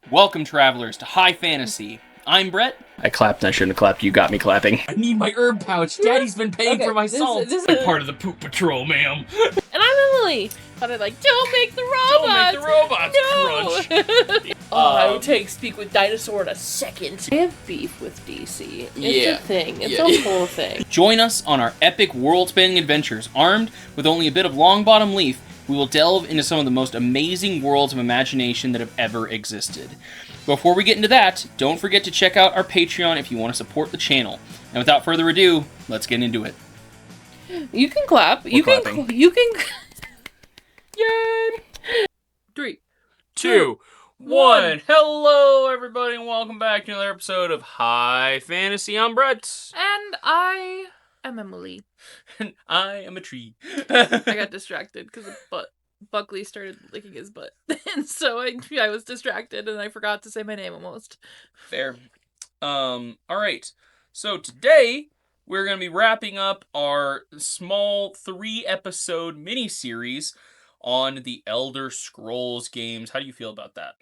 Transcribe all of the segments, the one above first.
Welcome, travelers, to High Fantasy. I'm Brett. I clapped and I shouldn't have clapped. You got me clapping. I need my herb pouch. Daddy's been paying for my salt. This I'm part of the poop patrol, ma'am. And I'm Emily. But I'm like, don't make the robots. Crunch. I would take Speak with Dinosaur in a second. I have beef with DC. It's a thing. It's a whole thing. Join us on our epic world-spanning adventures. Armed with only a bit of long-bottom leaf, we will delve into some of the most amazing worlds of imagination that have ever existed. Before we get into that, don't forget to check out our Patreon if you want to support the channel. And without further ado, let's get into it. You can clap. You can. Yay! 3, 2, 1. Hello, everybody, and welcome back to another episode of High Fantasy. I'm Brett. And I am Emily. And I am a tree. I got distracted because Buckley started licking his butt. And so I was distracted and I forgot to say my name almost. Fair. Alright. So today, we're going to be wrapping up our small 3-episode mini-series on the Elderscrolls games. How do you feel about that?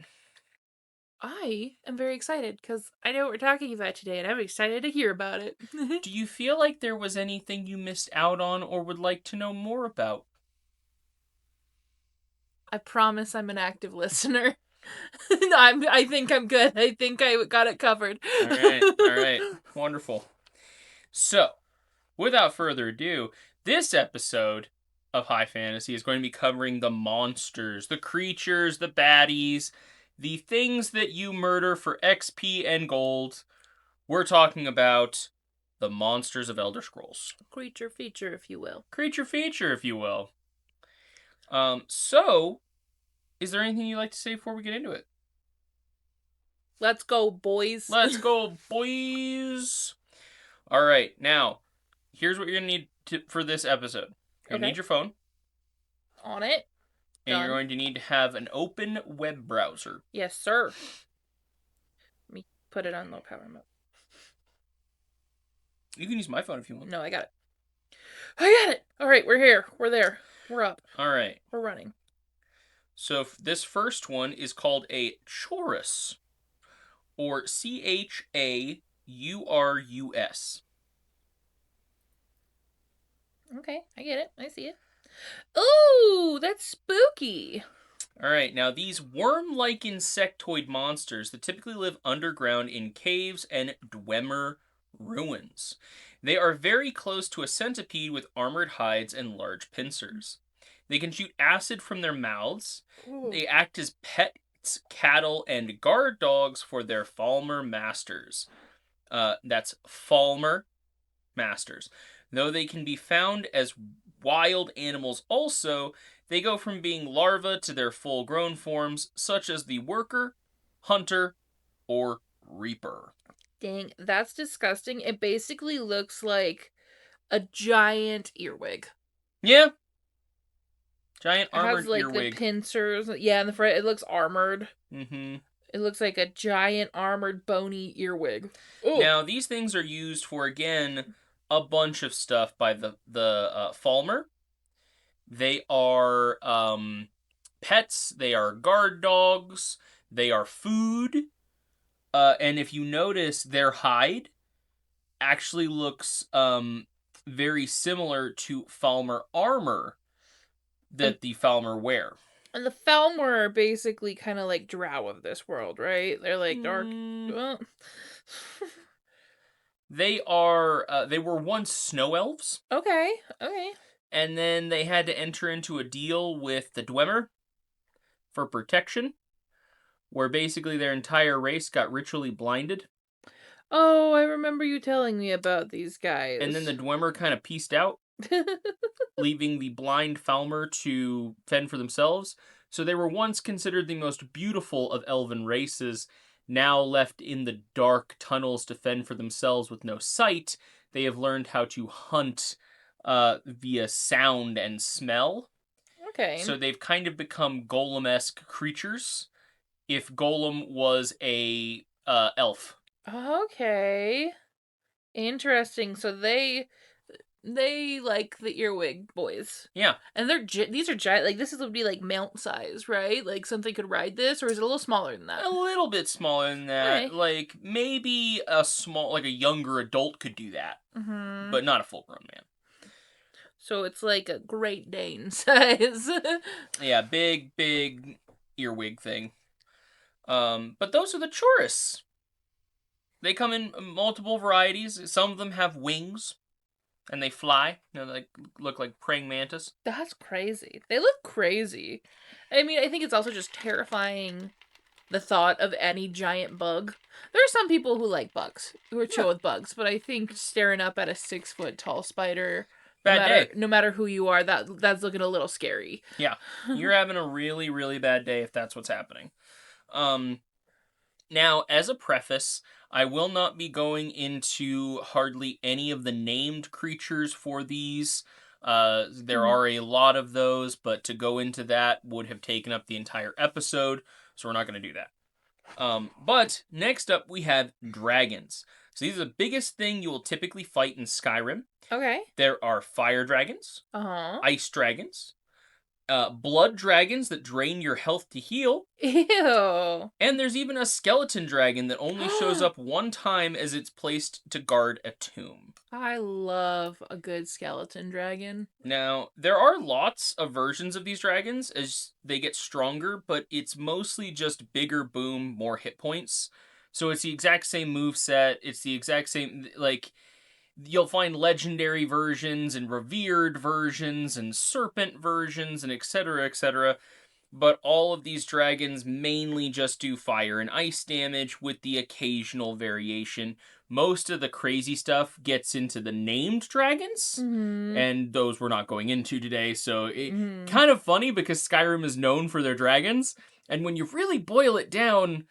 I am very excited because I know what we're talking about today and I'm excited to hear about it. Do you feel like there was anything you missed out on or would like to know more about? I promise I'm an active listener. I think I'm good. I think I got it covered. All right. Wonderful. So, without further ado, this episode of High Fantasy is going to be covering the monsters, the creatures, the baddies, the things that you murder for XP and gold. We're talking about the monsters of Elderscrolls. Creature feature, if you will. So, is there anything you'd like to say before we get into it? Let's go, boys. Let's go, boys. All right, now, here's what you're going to need for this episode. You're going to need your phone. On it. And Done. you're going to need to have an open web browser. Yes, sir. Let me put it on low power mode. You can use my phone if you want. No, I got it. All right, we're here. We're there. We're up. All right. We're running. So this first one is called a chorus, or Chaurus. Okay, I get it. I see it. Ooh, that's spooky. All right, now these worm-like insectoid monsters that typically live underground in caves and Dwemer ruins. They are very close to a centipede with armored hides and large pincers. They can shoot acid from their mouths. Ooh. They act as pets, cattle, and guard dogs for their Falmer masters. That's Falmer masters. Though they can be found as wild animals also, they go from being larvae to their full-grown forms, such as the worker, hunter, or reaper. Dang, that's disgusting. It basically looks like a giant earwig. Yeah. Giant It armored has, like, earwig. the pincers. Yeah, in the front, it looks armored. Mm-hmm. It looks like a giant armored bony earwig. Ooh. Now, these things are used for, again, a bunch of stuff by the Falmer. They are pets. They are guard dogs. They are food. And if you notice, their hide actually looks very similar to Falmer armor that the Falmer wear. And the Falmer are basically kind of like Drow of this world, right? They're like dark. Well... They were once snow elves. Okay. And then they had to enter into a deal with the Dwemer for protection, where basically their entire race got ritually blinded. Oh, I remember you telling me about these guys. And then the Dwemer kind of pieced out, leaving the blind Falmer to fend for themselves. So they were once considered the most beautiful of elven races. Now left in the dark tunnels to fend for themselves with no sight, they have learned how to hunt via sound and smell. Okay. So they've kind of become golem-esque creatures, if Golem was a elf. Okay. Interesting. So They like the earwig boys. Yeah, And these are giant. Like, would be like mount size, right? Like, something could ride this, or is it a little smaller than that? a little bit smaller than that. Okay. Like maybe like a younger adult could do that, Mm-hmm. but not a full-grown man. So it's like a Great Dane size. Yeah, big earwig thing. But those are the churros. They come in multiple varieties. Some of them have wings and they fly. They look like praying mantis. That's crazy. They look crazy. I mean, I think it's also just terrifying the thought of any giant bug. There are some people who like bugs, who are chill Yeah, with bugs, but I think staring up at a 6 foot tall spider, bad day. no matter who you are, that's looking a little scary. Yeah, you're having a really bad day if that's what's happening. Um, Now, as a preface, I will not be going into hardly any of the named creatures for these. There Mhm. are a lot of those, but to go into that would have taken up the entire episode, so we're not going to do that. But next up, we have dragons. So these are the biggest thing you will typically fight in Skyrim. Okay. There are fire dragons, Uh huh. ice dragons, blood dragons that drain your health to heal, Ew. and there's even a skeleton dragon that only shows up one time as it's placed to guard a tomb. I love a good skeleton dragon. Now, there are lots of versions of these dragons as they get stronger, but it's mostly just bigger boom, more hit points. So it's the exact same move set. It's the exact same like you'll find legendary versions and revered versions and serpent versions and etc etc, but all of these dragons mainly just do fire and ice damage with the occasional variation. Most of the crazy stuff gets into the named dragons, Mm-hmm. and those we're not going into today. So it Mm-hmm. kind of funny because Skyrim is known for their dragons, and when you really boil it down,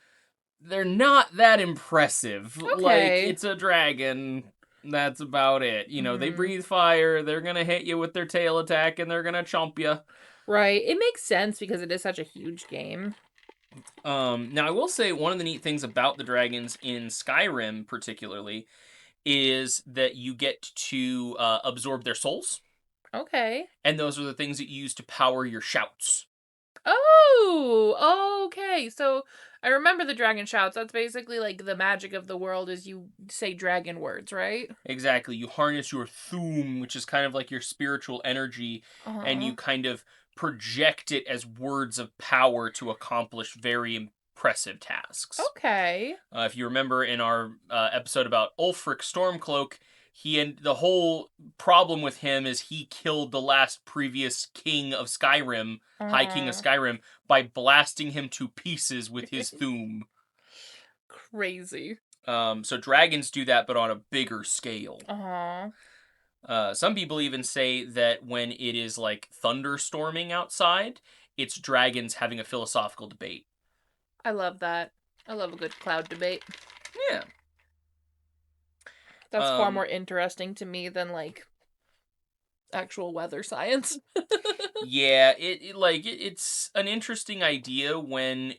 they're not that impressive. Like Okay. it's a dragon. That's about it. They Mm-hmm. breathe fire. They're gonna hit you with their tail attack, and they're gonna chomp you. Right. It makes sense because it is such a huge game. Now I will say one of the neat things about the dragons in Skyrim, particularly, is that you get to absorb their souls, Okay. and those are the things that you use to power your shouts. Oh, okay. So I remember the dragon shouts. That's basically like the magic of the world is you say dragon words, right? Exactly, you harness your Thuum, which is kind of like your spiritual energy, and Uh-huh. you kind of project it as words of power to accomplish very impressive tasks. Okay. If you remember in our episode about Ulfric Stormcloak, he and the whole problem with him is he killed the last previous king of Skyrim, High King of Uh-huh. Skyrim, by blasting him to pieces with his Thuum. Crazy. So dragons do that, but on a bigger scale. Uh-huh. Some people even say that when it is like thunderstorming outside, it's dragons having a philosophical debate. I love that. I love a good cloud debate. Yeah. That's far Um, more interesting to me than like actual weather science. yeah, it's an interesting idea when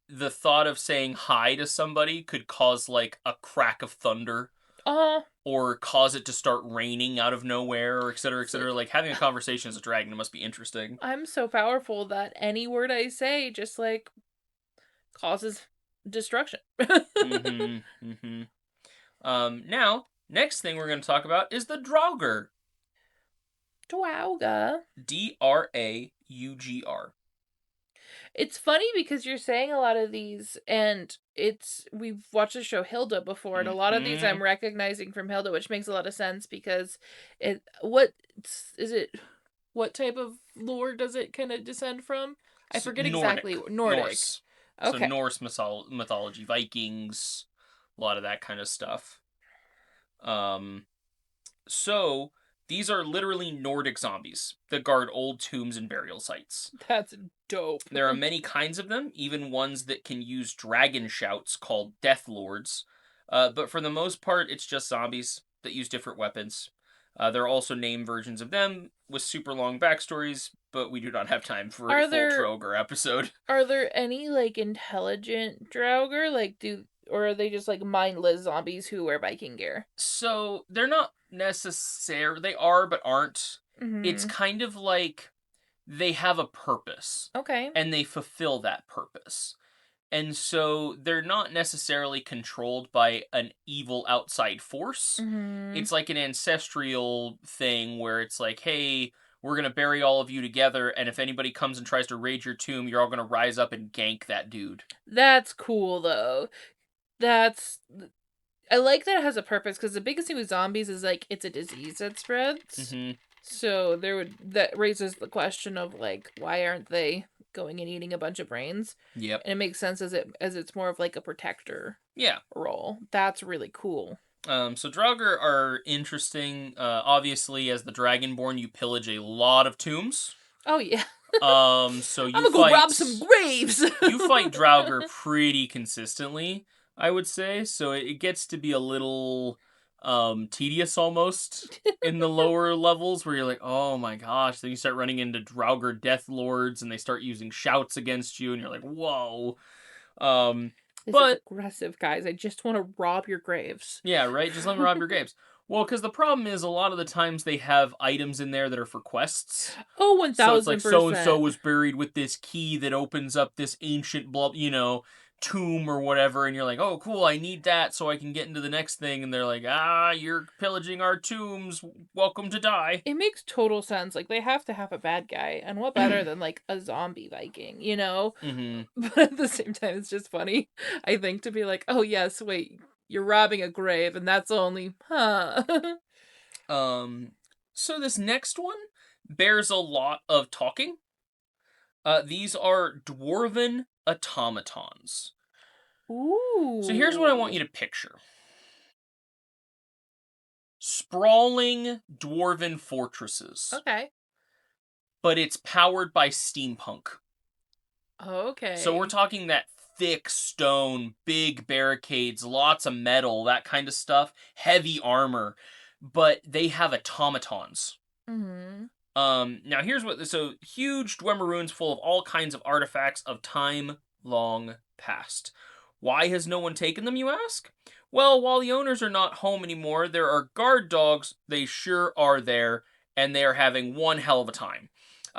the thought of saying hi to somebody could cause like a crack of thunder Uh, or cause it to start raining out of nowhere or et cetera, et it's cetera. like Like having a conversation as a dragon, it must be interesting. I'm so powerful that any word I say just like causes destruction. Mm-hmm. Mm-hmm. Now, next thing we're going to talk about is the Draugr. Dwauga. Draugr. It's funny because you're saying a lot of these, and we've watched the show Hilda before, and a lot of these Mm-hmm. I'm recognizing from Hilda, which makes a lot of sense because what is it? What type of lore does it kind of descend from? I forget Nordic. exactly. Nordic. Norse. So Okay. Norse mythology, Vikings, a lot of that kind of stuff. Um, so these are literally Nordic zombies that guard old tombs and burial sites. That's dope. There are many kinds of them, even ones that can use dragon shouts called Death Lords. But for the most part, it's just zombies that use different weapons. There are also named versions of them with super long backstories, but we do not have time for a Are full there Troger episode. are there any like intelligent Draugr? Like do or are they just like mindless zombies who wear Viking gear? So they're not necessary. They are, but aren't. It's Mm-hmm. kind of like they have a purpose, Okay. and they fulfill that purpose. And so they're not necessarily controlled by an evil outside force. Mm-hmm. It's like an ancestral thing where it's like, hey, we're going to bury all of you together, and if anybody comes and tries to raid your tomb, you're all going to rise up and gank that dude. That's cool though. That's I like that it has a purpose because the biggest thing with zombies is like it's a disease that spreads. Mm-hmm. So that raises the question of like why aren't they going and eating a bunch of brains? Yep. And it makes sense as it's more of like a protector Yeah. role. That's really cool. So Draugr are interesting. Obviously, as the Dragonborn, you pillage a lot of tombs. Oh yeah. So I'm you gonna go fight rob some graves. you fight Draugr pretty consistently, I would say. So it gets to be a little tedious almost in the lower levels where you're like, oh my gosh. Then you start running into Draugr Death Lords and they start using shouts against you, and you're like, whoa. Um, This is but aggressive, guys. I just want to rob your graves. yeah, right. Just let me rob your graves. Well, because the problem is a lot of the times they have items in there that are for quests. Oh, So it's like so and so 1000%. was buried with this key that opens up this ancient tomb or whatever, and you're like, oh cool, I need that so I can get into the next thing, and they're like, you're pillaging our tombs. Welcome to die. It makes total sense. Like they have to have a bad guy, and what better than like a zombie Viking, you know? Mm-hmm. But at the same time, it's just funny. I think to be like, oh yes, wait, you're robbing a grave, and that's only, huh? So this next one bears a lot of talking. These are dwarven automatons. So here's what I want Ooh. you to picture. Sprawling dwarven fortresses, Okay. but it's powered by steampunk. So we're Okay. talking that thick stone, big barricades, lots of metal, that kind of stuff, heavy armor, but they have automatons. Mm-hmm. Now here's what so huge Dwemer ruins full of all kinds of artifacts of time long past. Why has no one taken them, you ask? Well, while the owners are not home anymore, there are guard dogs, they sure are there, and they are having one hell of a time.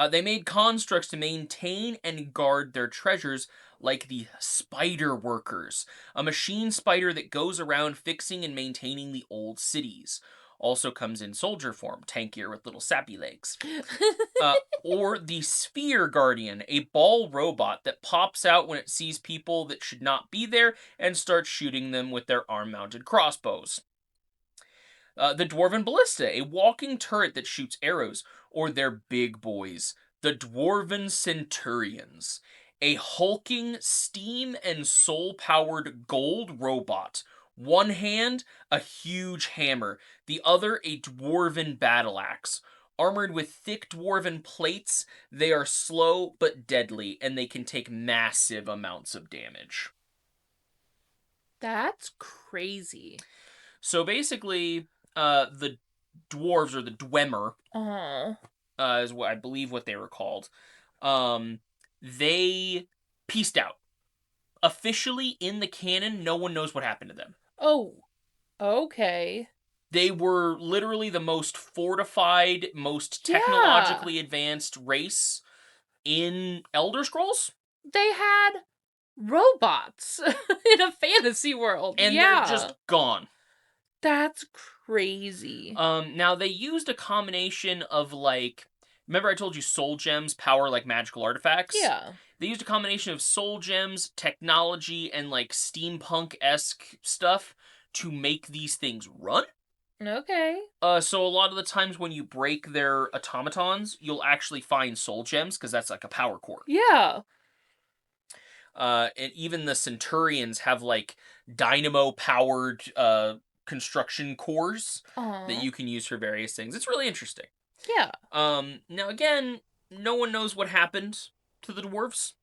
They made constructs to maintain and guard their treasures, like the Spider Workers, a machine spider that goes around fixing and maintaining the old cities. Also comes in soldier form, tankier with little sappy legs. Or the Sphere Guardian, a ball robot that pops out when it sees people that should not be there and starts shooting them with their arm mounted crossbows. The Dwarven Ballista, a walking turret that shoots arrows, or their big boys, the Dwarven Centurions, a hulking steam and soul powered gold robot. One hand, a huge hammer, the other, a dwarven battle axe. Armored with thick dwarven plates, they are slow but deadly, and they can take massive amounts of damage. That's crazy. So basically, the dwarves or the Dwemer, Oh. is what I believe what they were called. They pieced out. Officially in the canon, no one knows what happened to them. Oh. Okay. They were literally the most fortified, most Yeah. technologically advanced race in Elderscrolls, They had robots in a fantasy world. and they're Yeah. just gone. That's crazy. Now they used a combination of like, remember I told you soul gems power like magical artifacts? Yeah. They used a combination of soul gems, technology, and like steampunk esque stuff to make these things run. Okay. So a lot of the times when you break their automatons, you'll actually find soul gems because that's like a power core. Yeah. And even the Centurions have like dynamo powered construction cores that Aw. you can use for various things. It's really interesting. Yeah. Now again, no one knows what happened to the dwarves,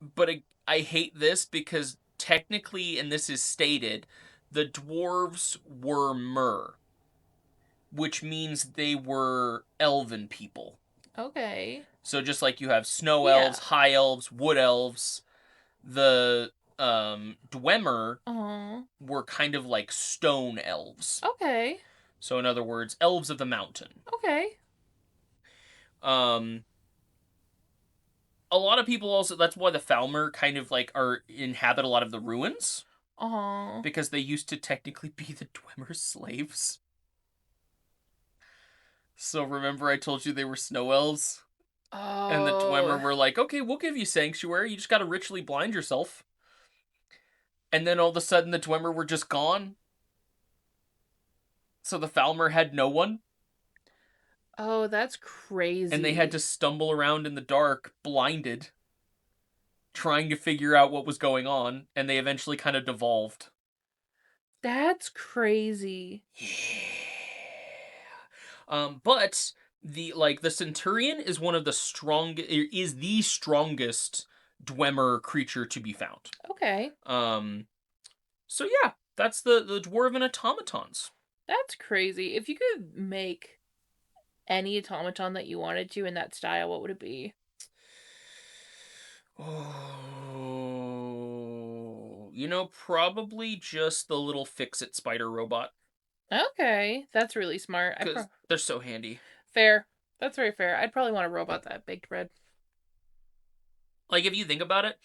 but I hate this because technically, and this is stated, the dwarves were Mer, which means they were elven people. Okay. So just like you have snow elves, Yeah. high elves, wood elves, the Dwemer Oh. were kind of like stone elves. Okay. So in other words, elves of the mountain. Okay. Um, a lot of people also, that's why the Falmer kind of like are inhabit a lot of the ruins, Oh. because they used to technically be the Dwemer's slaves. So remember I told you they were snow elves? And the Dwemer Oh. were like, okay, we'll give you sanctuary. You just gotta ritually blind yourself. And then all of a sudden the Dwemer were just gone. So the Falmer had no one. Oh, that's And they had crazy. to stumble around in the dark, blinded, trying to figure out what was going on. And they eventually kind of devolved. That's crazy. But the Centurion is one of the strongest, is the strongest Dwemer creature to be found. Okay. Um, so yeah, that's the dwarven automatons. That's crazy. If you could make any automaton that you wanted to in that style, what would it be? Oh, probably just the little fix-it spider robot Okay. That's really smart. because they're so handy. Fair. That's very fair. I'd probably want a robot that baked bread. Like if you think about it,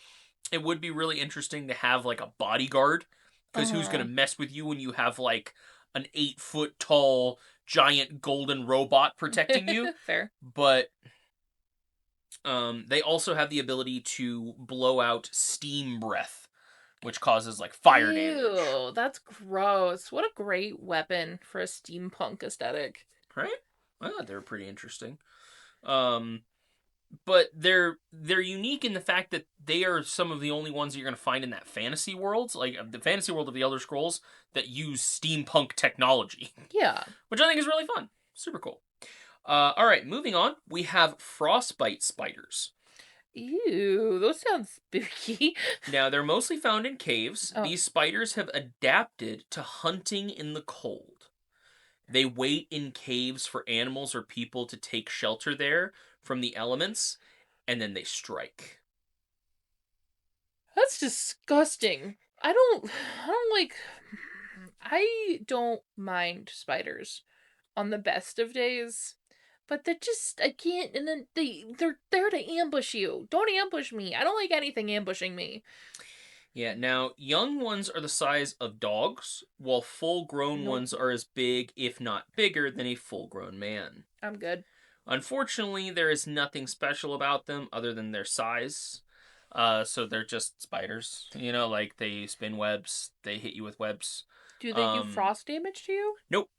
it would be really interesting to have like a bodyguard, because who's gonna Uh-huh. mess with you when you have like an 8 foot tall giant golden robot protecting you? Fair. But they also have the ability to blow out steam breath, which causes like fire damage. Ew, that's gross. What a great weapon for a steampunk aesthetic. Right? I thought they were pretty interesting. Um, but they're unique in the fact that they are some of the only ones that you're going to find in that fantasy world, like the fantasy world of the Elder Scrolls, that use steampunk technology, Yeah. which I think is really fun. Super cool. All right, moving on. We have frostbite spiders. Ew, those sound spooky. Now, they're mostly found in caves. Oh, These spiders have adapted to hunting in the cold. They wait in caves for animals or people to take shelter there from the elements, and then they strike. that's disgusting. I don't mind spiders on the best of days, but I can't, and then they're there to ambush you. Don't ambush me. I don't like anything ambushing me. Yeah, now young ones are the size of dogs, while full grown Nope, ones are as big, if not bigger, than a full grown man. I'm good. Unfortunately, there is nothing special about them other than their size. So they're just spiders. Like they spin webs, they hit you with webs. Do they do Um, frost damage to you? nope.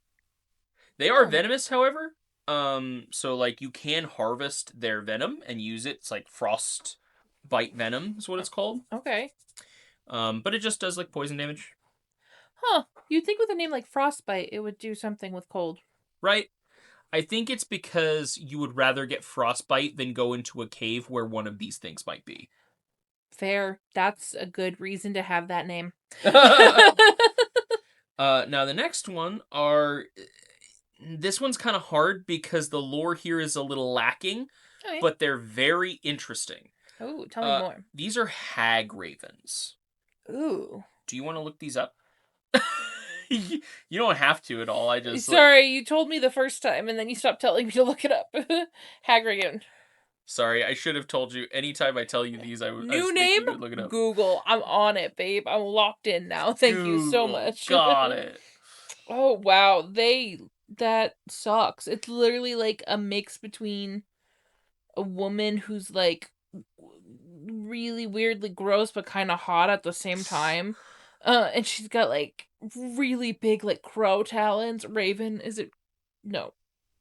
They are Oh, venomous, however. So like you can harvest their venom and use it. It's like frost bite venom is what it's called. okay. But it just does like poison damage, Huh. You'd think with a name like Frostbite, it would do something with cold. right? I think it's because you would rather get frostbite than go into a cave where one of these things might be. Fair. That's a good reason to have that name. Now the next one are this one's kind of hard because the lore here is a little lacking, Okay. but they're very interesting. Oh, tell me more. These are hag ravens. Ooh. Do you want to look these up? You don't have to at all. I just like. Sorry, you told me the first time and then you stopped telling me to look it up. Hagragon. Sorry, I should have told you. Anytime I tell you these, I was New thinking name? you would look it up. Google. I'm on it, babe. I'm locked in now. Thank you so Google. much. Got it. Oh, wow. That sucks. It's literally like a mix between a woman who's like really weirdly gross but kind of hot at the same time. And she's got like really big like crow talons. Raven, is it? No.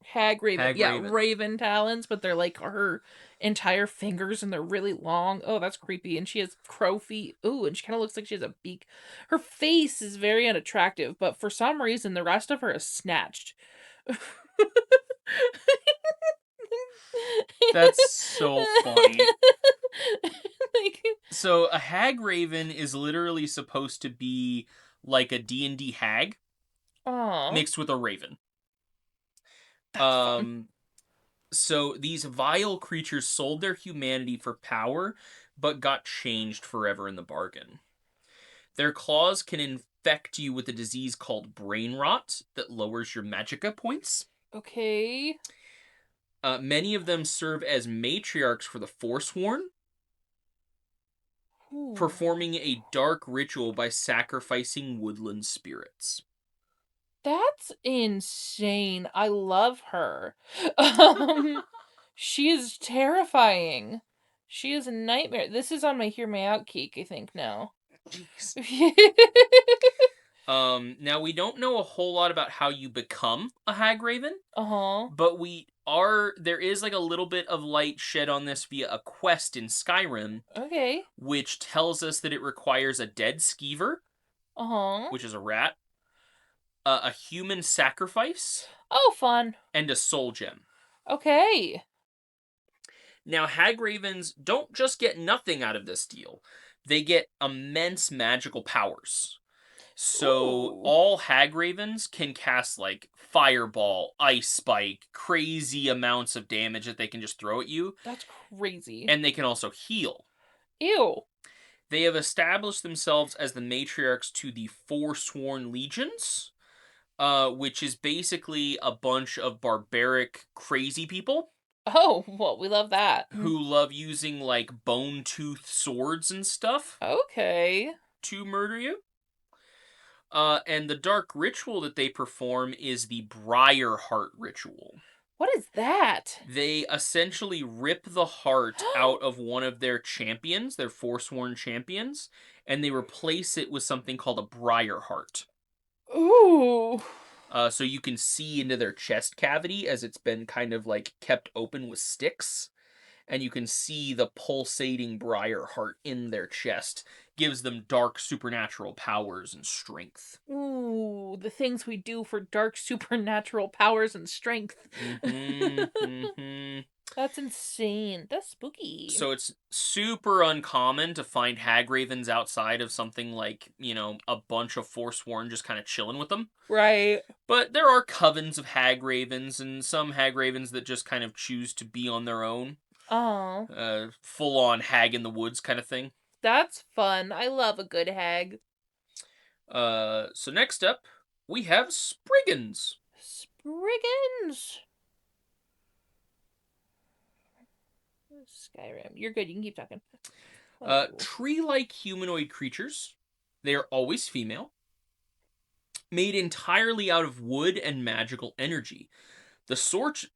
Hag Raven. Hag Yeah, Raven. Raven talons, but they're like her entire fingers and they're really long. Oh, that's creepy. And she has crow feet. Ooh, and she kind of looks like she has a beak. Her face is very unattractive, but for some reason the rest of her is snatched. That's so funny. Like, So a hag raven is literally supposed to be like a D&D hag aw, mixed with a raven. that's fun. Um so these vile creatures sold their humanity for power but got changed forever in the bargain. Their claws can infect you with a disease called brain rot that lowers your magicka points. Okay. Many of them serve as matriarchs for the Forsworn, Ooh. performing a dark ritual by sacrificing woodland spirits. That's insane. I love her. Um, she is terrifying. She is a nightmare. This is on my Hear Me Out cake, I think, now. Jeez. Now we don't know a whole lot about how you become a Hagraven, Uh-huh. but there is like a little bit of light shed on this via a quest in Skyrim, Okay. which tells us that it requires a dead skeever, Uh-huh. which is a rat, a human sacrifice, Oh, fun. and a soul gem. Okay. Now, Hagravens don't just get nothing out of this deal, they get immense magical powers. So, Ooh. all Hagravens can cast like Fireball, Ice Spike, crazy amounts of damage that they can just throw at you, That's crazy. and they can also heal. Ew. They have established themselves as the matriarchs to the Forsworn Legions, which is basically a bunch of barbaric, crazy people Oh, well, we love that. who love using like bone tooth swords and stuff Okay. to murder you. And the dark ritual that they perform is the Briar Heart ritual. What is that? They essentially rip the heart out of one of their champions, their Forsworn champions, and they replace it with something called a Briar Heart. Ooh. So you can see into their chest cavity as it's been kind of like kept open with sticks. And you can see the pulsating briar heart in their chest. Gives them dark supernatural powers and strength. Ooh, the things we do for dark supernatural powers and strength. That's insane. That's spooky. So it's super uncommon to find Hagravens outside of something like, a bunch of Forsworn just kind of chilling with them. Right. But there are covens of Hagravens and some Hagravens that just kind of choose to be on their own. Oh, Full on hag in the woods kind of thing. that's fun. I love a good hag. So next up, we have Spriggans. Spriggans. Skyrim. You're good. You can keep talking. Tree-like humanoid creatures. They are always female. Made entirely out of wood and magical energy. The source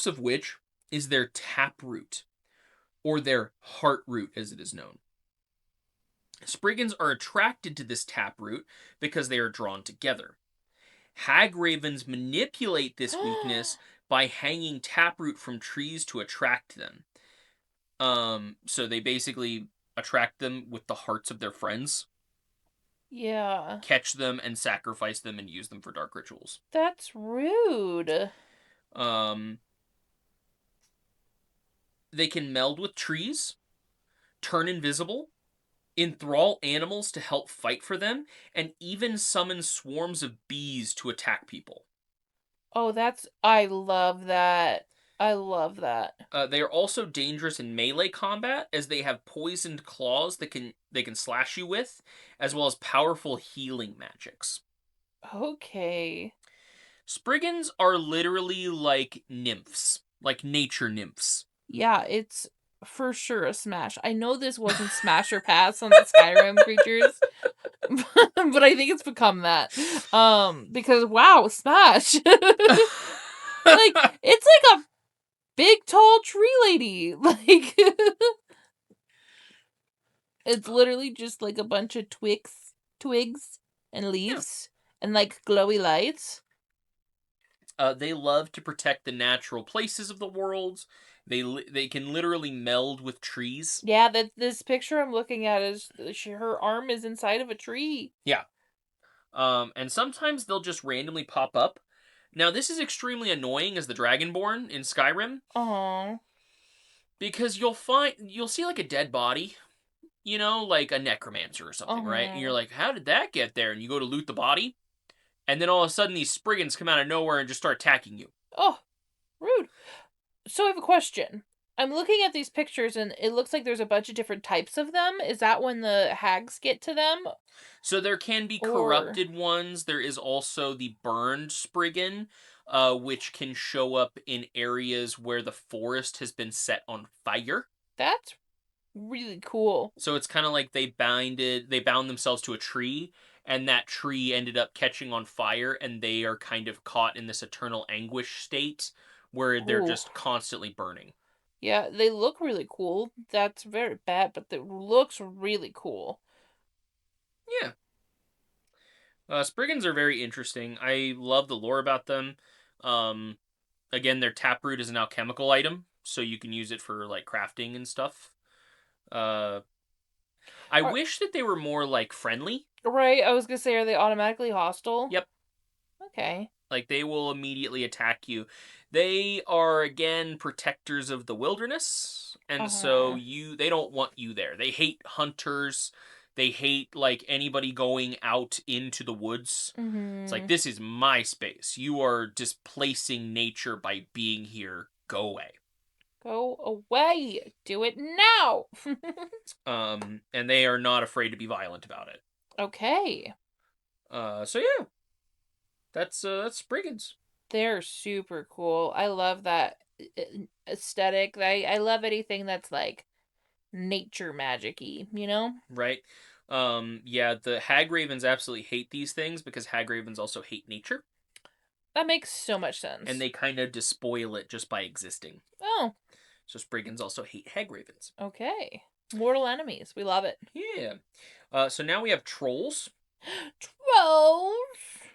of which is their taproot, or their heart root as it is known. Spriggans are attracted to this taproot because they are drawn together. Hagravens manipulate this weakness by hanging taproot from trees to attract them. So they basically attract them with the hearts of their friends, Yeah. catch them and sacrifice them and use them for dark rituals. That's rude. They can meld with trees, turn invisible, enthrall animals to help fight for them, and even summon swarms of bees to attack people. Oh, I love that. I love that. They are also dangerous in melee combat as they have poisoned claws that they can slash you with, as well as powerful healing magics. Okay. Spriggans are literally like nymphs, like nature nymphs. Yeah, it's for sure a smash. I know this wasn't smash or pass on the Skyrim creatures, but I think it's become that. Because wow, smash. Like it's like a big tall tree lady. Like it's literally just like a bunch of twigs and leaves and like glowy lights. They love to protect the natural places of the world. They can literally meld with trees. Yeah, that this picture I'm looking at is her arm is inside of a tree. Yeah. And sometimes they'll just randomly pop up. Now, this is extremely annoying as the Dragonborn in Skyrim Oh. because you'll see like a dead body, like a necromancer or something, right? And you're like, how did that get there? And you go to loot the body, and then all of a sudden these Spriggans come out of nowhere and just start attacking you. Oh, rude. So I have a question. I'm looking at these pictures and it looks like there's a bunch of different types of them. Is that when the hags get to them? So there can be Or corrupted ones. There is also the burned Spriggan, which can show up in areas where the forest has been set on fire. that's really cool. So it's kind of like they bound themselves to a tree, and that tree ended up catching on fire, and they are kind of caught in this eternal anguish state where they're Ooh. just constantly burning. Yeah, they look really cool. That's very bad, but it looks really cool. Yeah. Spriggans are very interesting. I love the lore about them. Um, Again, their taproot is an alchemical item, so you can use it for like crafting and stuff. Uh, I Are, wish that they were more like friendly. right, I was gonna say, are they automatically hostile? Yep, Okay. like they will immediately attack you. They are again protectors of the wilderness, and so Uh-huh. they don't want you there. They hate hunters. They hate like anybody going out into the woods. It's like Mm-hmm. this is my space. You are displacing nature by being here. Go away. Go away. Do it now. And they are not afraid to be violent about it. Okay. So yeah, that's Spriggans. They're super cool. I love that aesthetic. I love anything that's like nature magic-y, you know? Right? Yeah, the hag ravens absolutely hate these things because hag ravens also hate nature, That makes so much and sense. they kind of despoil it just by existing. Oh, So Spriggans also hate hag ravens. okay. Mortal enemies. We love it. Yeah. So now we have trolls. Trolls.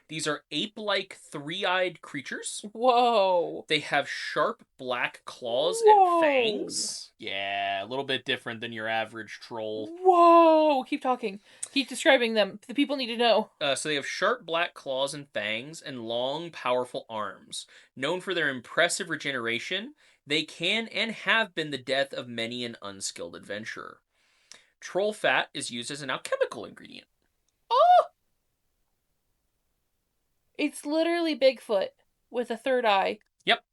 These are ape-like three-eyed creatures. Whoa. They have sharp black claws and Whoa. fangs. Yeah, a little bit different than your average troll. Whoa. Keep talking. Keep describing them. The people need to know. So they have sharp black claws and fangs and long, powerful arms. Known for their impressive regeneration, they can and have been the death of many an unskilled adventurer. Troll fat is used as an alchemical ingredient. Oh, it's literally Bigfoot with a third eye. Yep,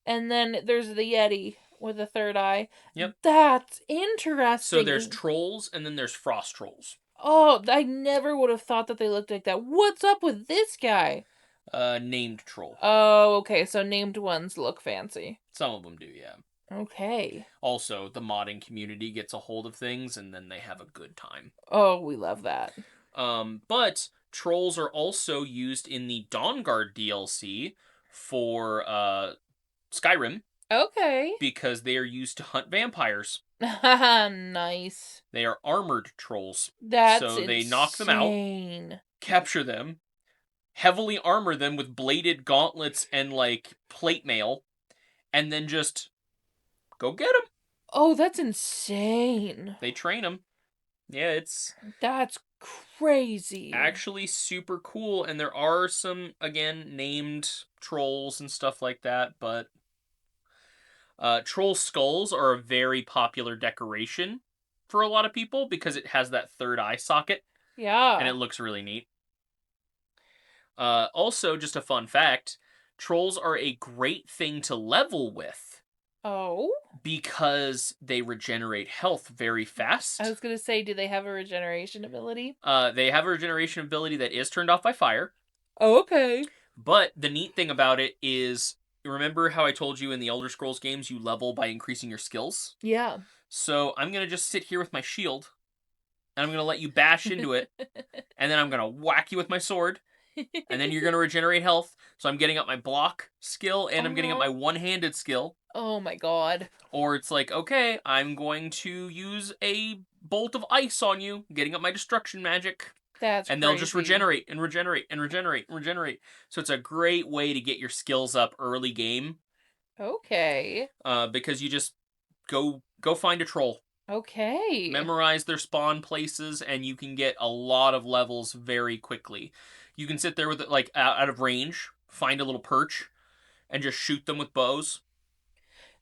And then there's the Yeti with a third eye. yep. That's So there's interesting. trolls and then there's frost trolls. Oh, I never would have thought that they looked like that. What's up with this guy? Named troll. Oh, okay, so named ones look fancy. Some of them do, yeah. Okay. Also, the modding community gets a hold of things and then they have a good time. Oh, we love that. But trolls are also used in the Dawnguard DLC for Skyrim Okay. because they are used to hunt vampires. Nice. They are armored trolls. That's So they knock them out, insane. capture them, heavily armor them with bladed gauntlets and like plate mail, and then just go get them. Oh, that's insane. They train them. Yeah, it's That's crazy. actually super cool. And there are some, again, named trolls and stuff like that, but troll skulls are a very popular decoration for a lot of people because it has that third eye socket and Yeah. it looks really neat. Also, just a fun fact, trolls are a great thing to level with Oh? because they regenerate health very I fast. was gonna say, do they have a regeneration ability? They have a regeneration ability that is turned off by fire, Oh, okay. but the neat thing about it is, remember how I told you in the Elderscrolls games you level by increasing your skills? Yeah. So I'm gonna just sit here with my shield, and I'm gonna let you bash into it, and then I'm gonna whack you with my sword, and then you're gonna regenerate health. So I'm getting up my block skill, and I'm getting up Uh-huh. my one-handed skill. Oh my god. Or it's like, okay, I'm going to use a bolt of ice on you, getting up my destruction magic, That's and they'll just crazy. regenerate and regenerate and regenerate and regenerate. So it's a great way to get your skills up early game, Okay. because you just go find a troll, Okay. memorize their spawn places, and you can get a lot of levels very quickly. You can sit there with it like out of range, find a little perch, and just shoot them with bows.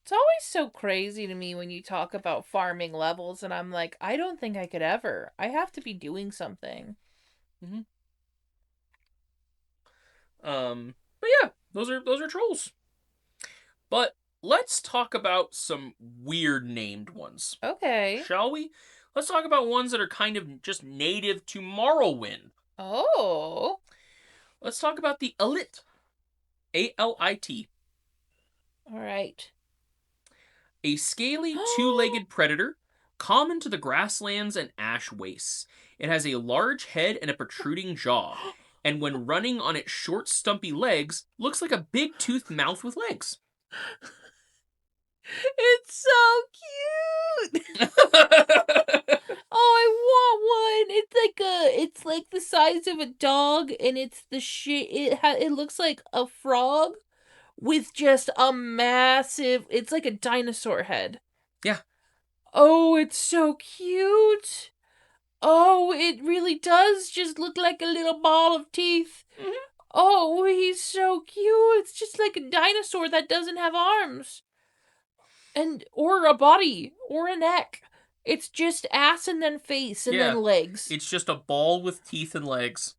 It's always so crazy to me when you talk about farming levels, and I'm like, I don't think I could ever. I have to be doing something. Mm-hmm. But yeah, those are trolls. But let's talk about some weird named ones, Okay. shall we? Let's talk about ones that are kind of just native to Morrowind. Oh. Let's talk about the Alit. Alit. All right. A scaly, two-legged predator common to the grasslands and ash wastes. It has a large head and a protruding jaw, and when running on its short, stumpy legs, looks like a big toothed mouth with legs. It's so cute. Oh, I want one. It's like the size of a dog, and it's the shit. It looks like a frog with just a massive. It's like a dinosaur head. Yeah. Oh, it's so cute. Oh, it really does just look like a little ball of teeth. Mhm. Oh, he's so cute. It's just like a dinosaur that doesn't have arms and or a body or a neck. It's just ass and then face and Yeah. then legs. It's just a ball with teeth and legs.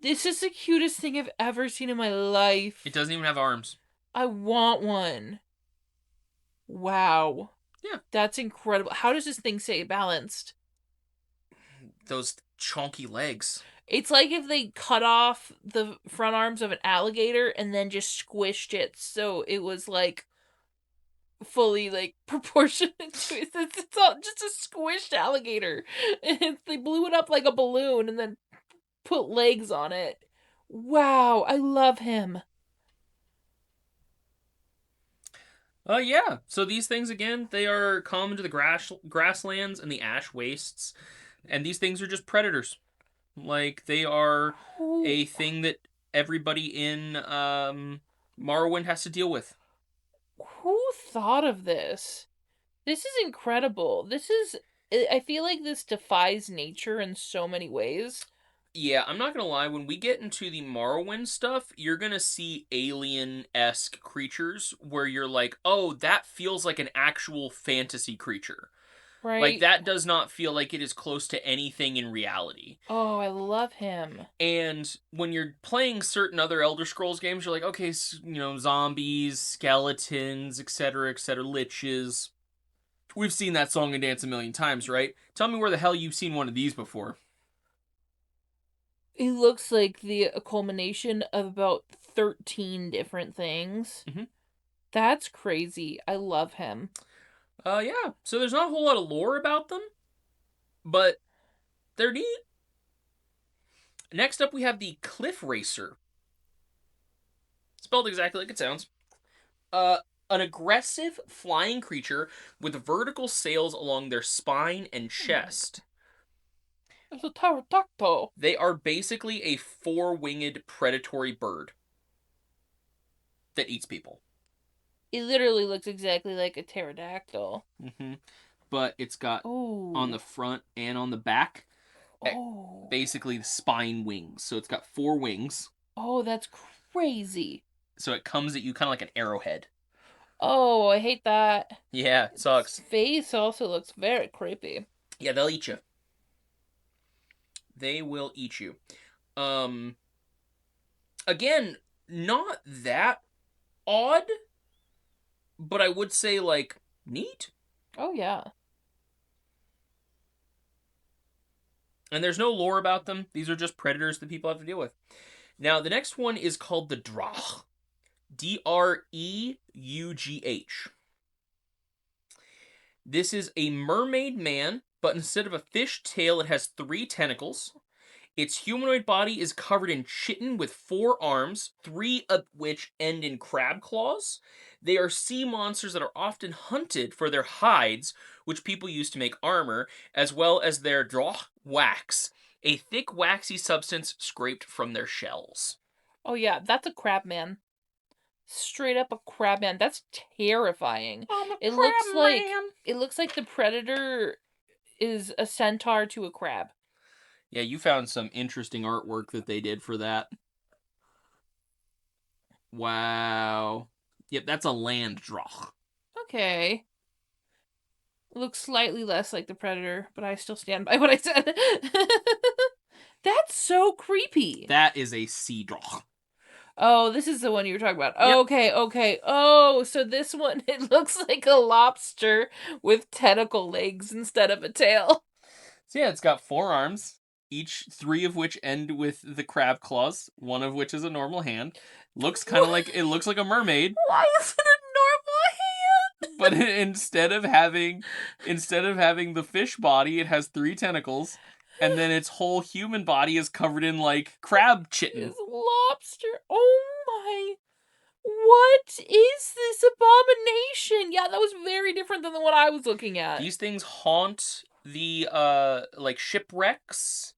This is the cutest thing I've ever seen in my life. It doesn't even have arms. I want one. Wow. Yeah. That's incredible. How does this thing stay balanced? Those chonky legs. It's like if they cut off the front arms of an alligator and then just squished it so it was like fully like proportionate to it. It's all just a squished alligator. And they blew it up like a balloon and then put legs on it. Wow, I love him. Yeah. So these things again, they are common to the grasslands and the ash wastes, and these things are just predators. Like they are Who a thing that everybody in Morrowind has to deal with. who thought of this? This is incredible. I feel like this defies nature in so many ways. Yeah, I'm not gonna lie. When we get into the Morrowind stuff, you're gonna see alien-esque creatures where you're like, "Oh, that feels like an actual fantasy creature." Like Right? that does not feel like it is close to anything in reality. Oh, I love him. And when you're playing certain other Elder Scrolls games, you're like, okay, zombies, skeletons, etc., liches. We've seen that song and dance a million times, right? Tell me where the hell you've seen one of these before. He looks like the culmination of about 13 different things. Mm-hmm. That's crazy. I love him. Yeah. So there's not a whole lot of lore about them, but they're neat. Next up, we have the Cliff Racer. Spelled exactly like it sounds. Uh, an aggressive flying creature with vertical sails along their spine and chest. It's a pterodactyl. They are basically a four-winged predatory bird that eats people. It literally looks exactly like a pterodactyl. Mm-hmm. But it's got on Oh. the front and on the back Oh. basically the spine wings. So it's got four wings. Oh, that's crazy. So it comes at you kind of like an arrowhead. Oh, I hate that. Yeah, it sucks. Face also looks very creepy. Yeah, they'll eat you. They will eat you. Um, again, not that odd, but I would say like neat. Oh, yeah. And there's no lore about them. These are just predators that people have to deal with. Now, the next one is called the Draught. Dreugh. This is a mermaid man, but instead of a fish tail, it has three tentacles. Its humanoid body is covered in chitin with four arms, three of which end in crab claws. They are sea monsters that are often hunted for their hides, which people use to make armor, as well as their droch wax, a thick waxy substance scraped from their shells. Oh, yeah. That's a crab man. Straight up a crab man. That's terrifying. I'm a It crab looks like man. it looks like the predator is a centaur to a crab. Yeah, you found some interesting artwork that they did for that. Wow. Yep, that's a land droch. Okay. Looks slightly less like the predator, but I still stand by what I said. That's so creepy. That is a sea droch. Oh, this is the one you were talking about. Yep. Okay, okay. Oh, so this one, it looks like a lobster with tentacle legs instead of a tail. So yeah, it's got 4 arms, each 3 of which end with the crab claws, one of which is a normal hand. Looks kind of like it looks like a mermaid, Why is it a normal but instead of having the fish body, it has 3 tentacles, and then its whole human body is covered in like crab hand? chitin. It's lobster. Oh my. What is this abomination? Yeah, that was very different than the one I was looking at. These things haunt the like shipwrecks,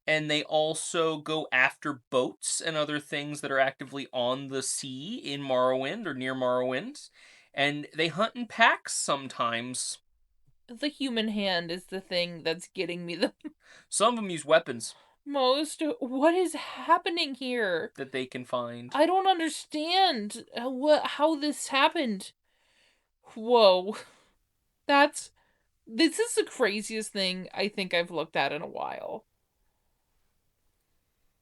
and they also go after boats and other things that are actively on the sea in Morrowind or near Morrowind. And they hunt in packs sometimes. The human hand is the thing that's getting me the Some of them use weapons most. What is happening here? that they can find. I don't understand how this happened. Whoa. That's this is the craziest thing I think I've looked at in a while.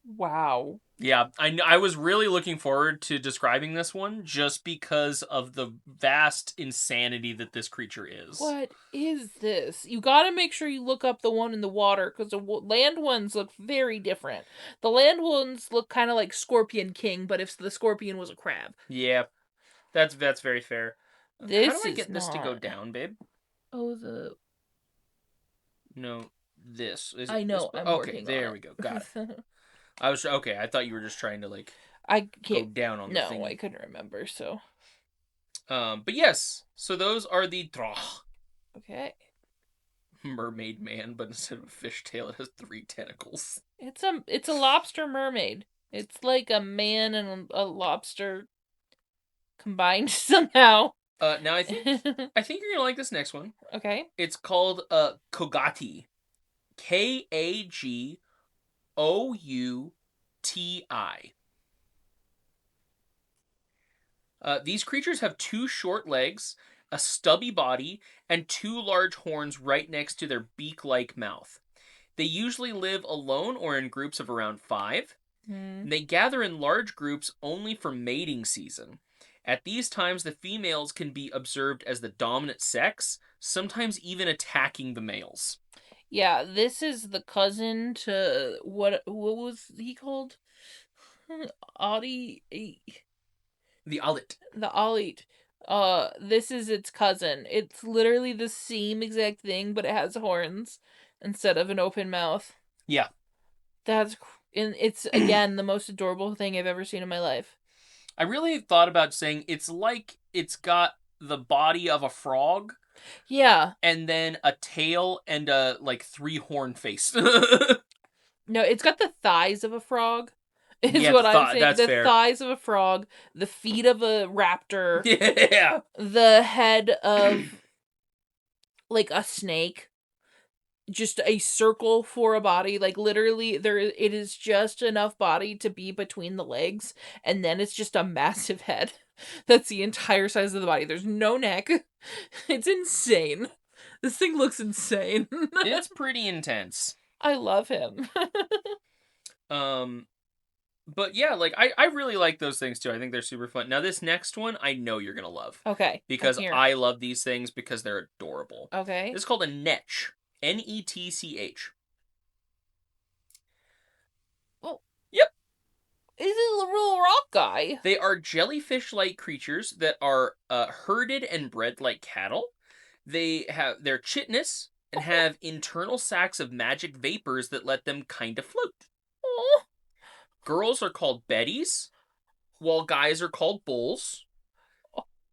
Wow. Yeah, I was really looking forward to describing this one just because of the vast insanity that this creature is. What is this? You got to make sure you look up the one in the water because the land ones look very different. The land ones look kind of like Scorpion King, but if the scorpion was a crab. Yeah, that's very fair. How do This I is get this to go not. down, babe? Oh, the. No, this is I it this. know, I'm Okay, working on there we go. Got it. it. I was okay. I thought you were just trying to like I go can't. down on the No, thing. I couldn't remember, so. But yes. So those are the Okay. mermaid man, but instead of a fishtail, it has 3 tentacles. It's a lobster mermaid. It's like a man and a lobster combined somehow. Now I think you're gonna like this next one. Okay. It's called Kogati. Kagouti. These creatures have 2 short legs, a stubby body, and 2 large horns right next to their beak-like mouth. They usually live alone or in groups of around 5. Hmm. They gather in large groups only for mating season. At these times, the females can be observed as the dominant sex, sometimes even attacking the males. Yeah, this is the cousin to what was he called? Audie The Alit. the Olite. This is its cousin. It's literally the same exact thing, but it has horns instead of an open mouth. Yeah. And it's again the most adorable thing I've ever seen in my life. I really thought about saying it's like it's got the body of a frog Yeah. and then a tail and a like 3 horn face. No, it's got the thighs of a frog. Is Yeah, what I'm saying. that's The fair. thighs of a frog, the feet of a raptor, Yeah. the head of like a snake, just a circle for a body. Like literally there it is just enough body to be between the legs, and then it's just a massive head. That's the entire size of the body. There's no neck. It's insane. This thing looks insane. It's pretty intense. I love him. Um but yeah, like I really like those things too. I think they're super fun. Now this next one I know you're going to love Okay, I'm because here. I love these things because they're adorable. Okay. This is called a netch. Netch. Oh, Yep. this is a little rock guy. They are jellyfish-like creatures that are herded and bred like cattle. They're chitinous and have internal sacs of magic vapors that let them kind of float. Oh. Girls are called betties, while guys are called bulls.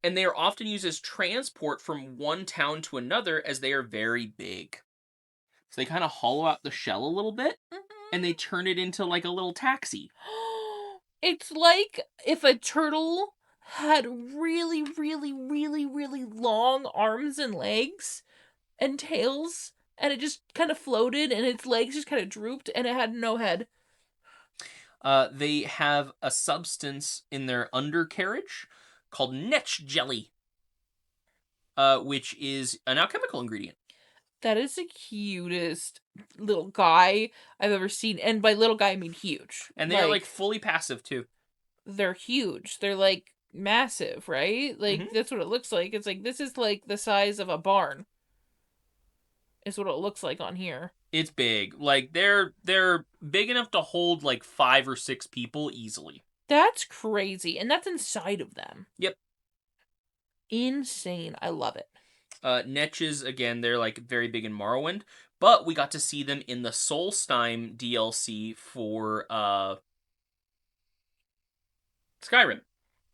And they are often used as transport from one town to another as they are very big. So they kind of hollow out the shell a little bit and they turn it into like a little taxi. It's like if a turtle had really, really, really, really long arms and legs and tails, and it just kind of floated, and its legs just kind of drooped, and it had no head. They have a substance in their undercarriage called netch jelly, which is an alchemical ingredient. That is the cutest little guy I've ever seen, and by little guy I mean huge. And they're like fully passive too. they're huge. They're like massive, right? Like Mm-hmm. that's what it looks like. It's like this is like the size of a barn. Is what it looks like on here. It's big. Like they're big enough to hold like 5 or 6 people easily. That's crazy. And that's inside of them. Yep. Insane. I love it. Netches, again, they're like very big in Morrowind, but we got to see them in the Solstheim DLC for Skyrim.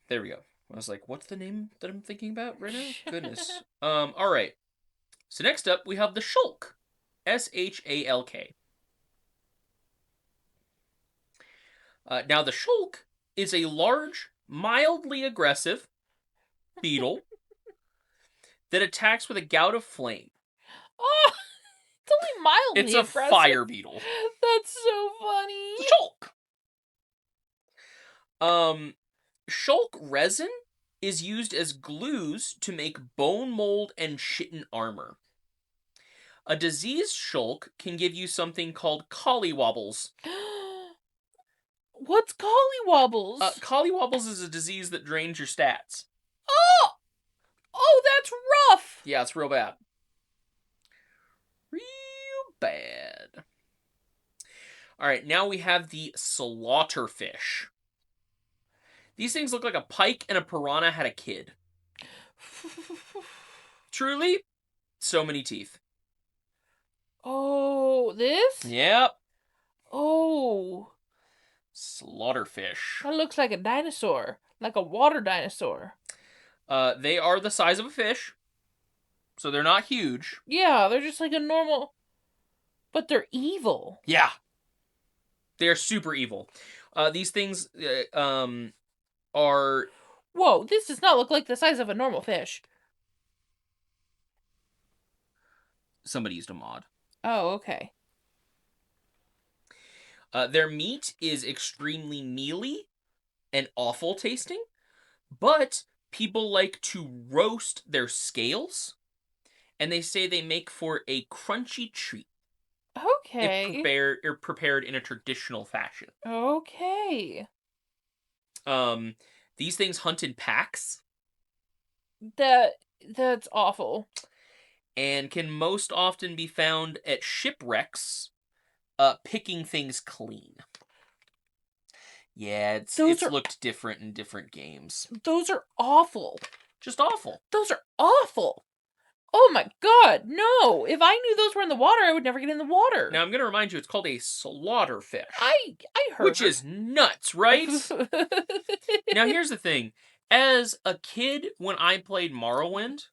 There we go. I was like, what's the name that I'm thinking about right now? Goodness. All right. So next up, we have the Shulk. Shalk. Now, the Shulk is a large, mildly aggressive beetle that attacks with a gout of flame. Oh, it's only It's mildly a aggressive. fire beetle. That's so funny. It's a Shulk. Shulk resin is used as glues to make bone mold and shitten armor. A diseased Shulk can give you something called collywobbles. What's collywobbles? Collywobbles is a disease that drains your stats. Oh! Oh, that's rough! Yeah, it's real bad. Real bad. Alright, now we have the slaughterfish. These things look like a pike and a piranha had a kid. Truly, so many teeth. Oh, this? Yep. Oh. Slaughterfish. That looks like a dinosaur. Like a water dinosaur. They are the size of a fish, so they're not huge. Yeah, they're just like a normal... But they're evil. Yeah. They're super evil. These things are... Whoa, this does not look like the size of a normal fish. Somebody used a mod. Oh, okay. Their meat is extremely mealy and awful tasting, but people like to roast their scales, and they say they make for a crunchy treat Okay. if prepared in a traditional fashion. Okay. These things hunt in packs That's awful. and can most often be found at shipwrecks, picking things clean. Yeah, it's looked different in different games. Those are awful. Just awful. Those are awful. Oh my god, no! If I knew those were in the water, I would never get in the water. Now I'm gonna remind you, it's called a slaughterfish. I heard. Which is nuts, right? Now here's the thing. As a kid, when I played Morrowind,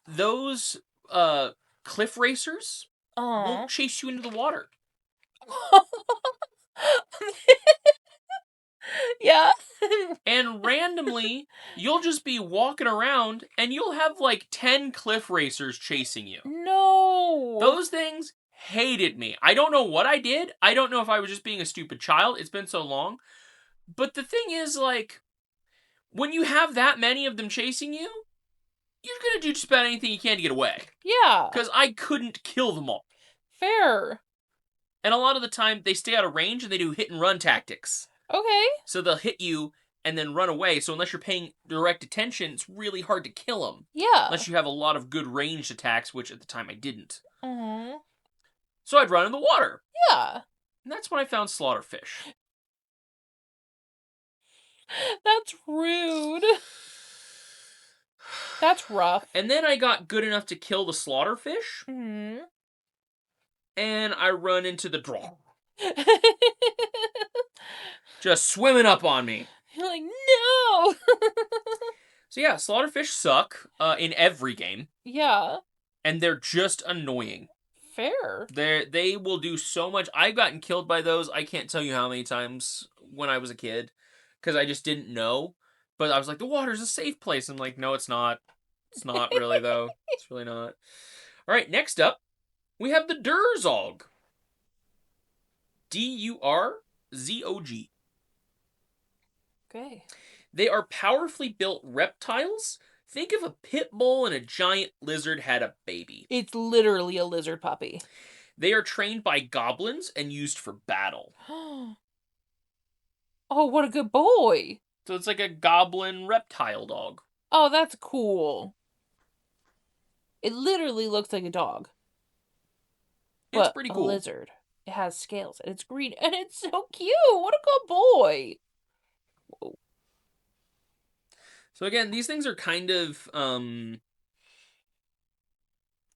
those cliff racers won't chase you into the water. Yeah. And randomly, you'll just be walking around and you'll have like 10 cliff racers chasing you. No. Those things hated me. I don't know what I did. I don't know if I was just being a stupid child. It's been so long. But the thing is, like, when you have that many of them chasing you, you're going to do just about anything you can to get away. Yeah. Because I couldn't kill them all. Fair. And a lot of the time, they stay out of range and they do hit and run tactics. Okay. So they'll hit you and then run away. So unless you're paying direct attention, it's really hard to kill them. Yeah. Unless you have a lot of good ranged attacks, which at the time I didn't. Uh-huh. So I'd run in the water. Yeah. And that's when I found slaughterfish. That's rude. That's rough. And then I got good enough to kill the slaughterfish. Mm-hmm. And I run into the draw. Just swimming up on me. You're like, no! So yeah, slaughterfish suck in every game. Yeah. And they're just annoying. Fair. They will do so much. I've gotten killed by those. I can't tell you how many times when I was a kid. Because I just didn't know. But I was like, the water's a safe place. I'm like, no, it's not. It's not really, though. It's really not. All right, next up, we have the Durzog. Durzog. Okay. They are powerfully built reptiles. Think if a pit bull and a giant lizard had a baby. It's literally a lizard puppy. They are trained by goblins and used for battle. Oh, what a good boy. So it's like a goblin reptile dog. Oh, that's cool. It literally looks like a dog, It's but pretty a cool. lizard. It has scales and it's green and it's so cute. What a good boy. So again, these things are kind of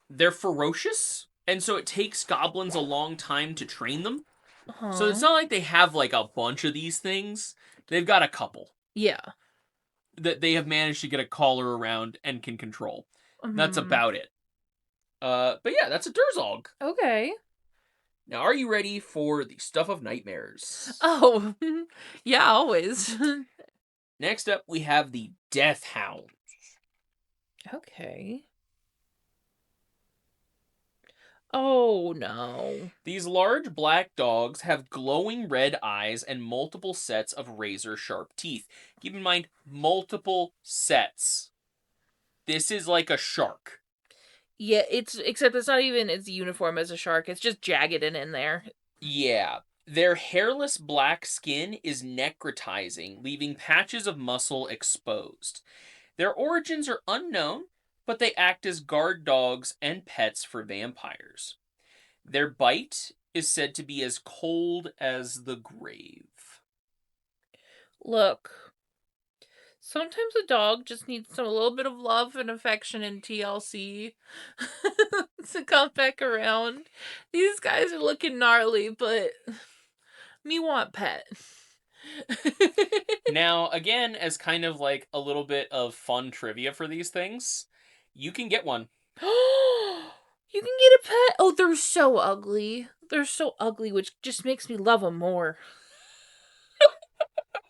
they're ferocious, and so it takes goblins a long time to train them. So it's Huh? not like they have like a bunch of these things. They've got a couple Yeah. that they have managed to get a collar around and can control. That's Hmm. about it. But yeah, that's a Durzog. Okay. Now, are you ready for the stuff of nightmares? Oh, yeah, always. Next up, we have the Death Hound. Okay. Oh no. These large black dogs have glowing red eyes and multiple sets of razor sharp teeth. Keep in mind, multiple sets. This is like a shark. Yeah, it's except it's not even as uniform as a shark. It's just jagged and in there. Yeah. Their hairless black skin is necrotizing, leaving patches of muscle exposed. Their origins are unknown, but they act as guard dogs and pets for vampires. Their bite is said to be as cold as the grave. Look, sometimes a dog just needs a little bit of love and affection and TLC to come back around. These guys are looking gnarly, but me want pet. Now, again, as kind of like a little bit of fun trivia for these things, you can get one. You can get a pet. Oh, they're so ugly. They're so ugly, which just makes me love them more.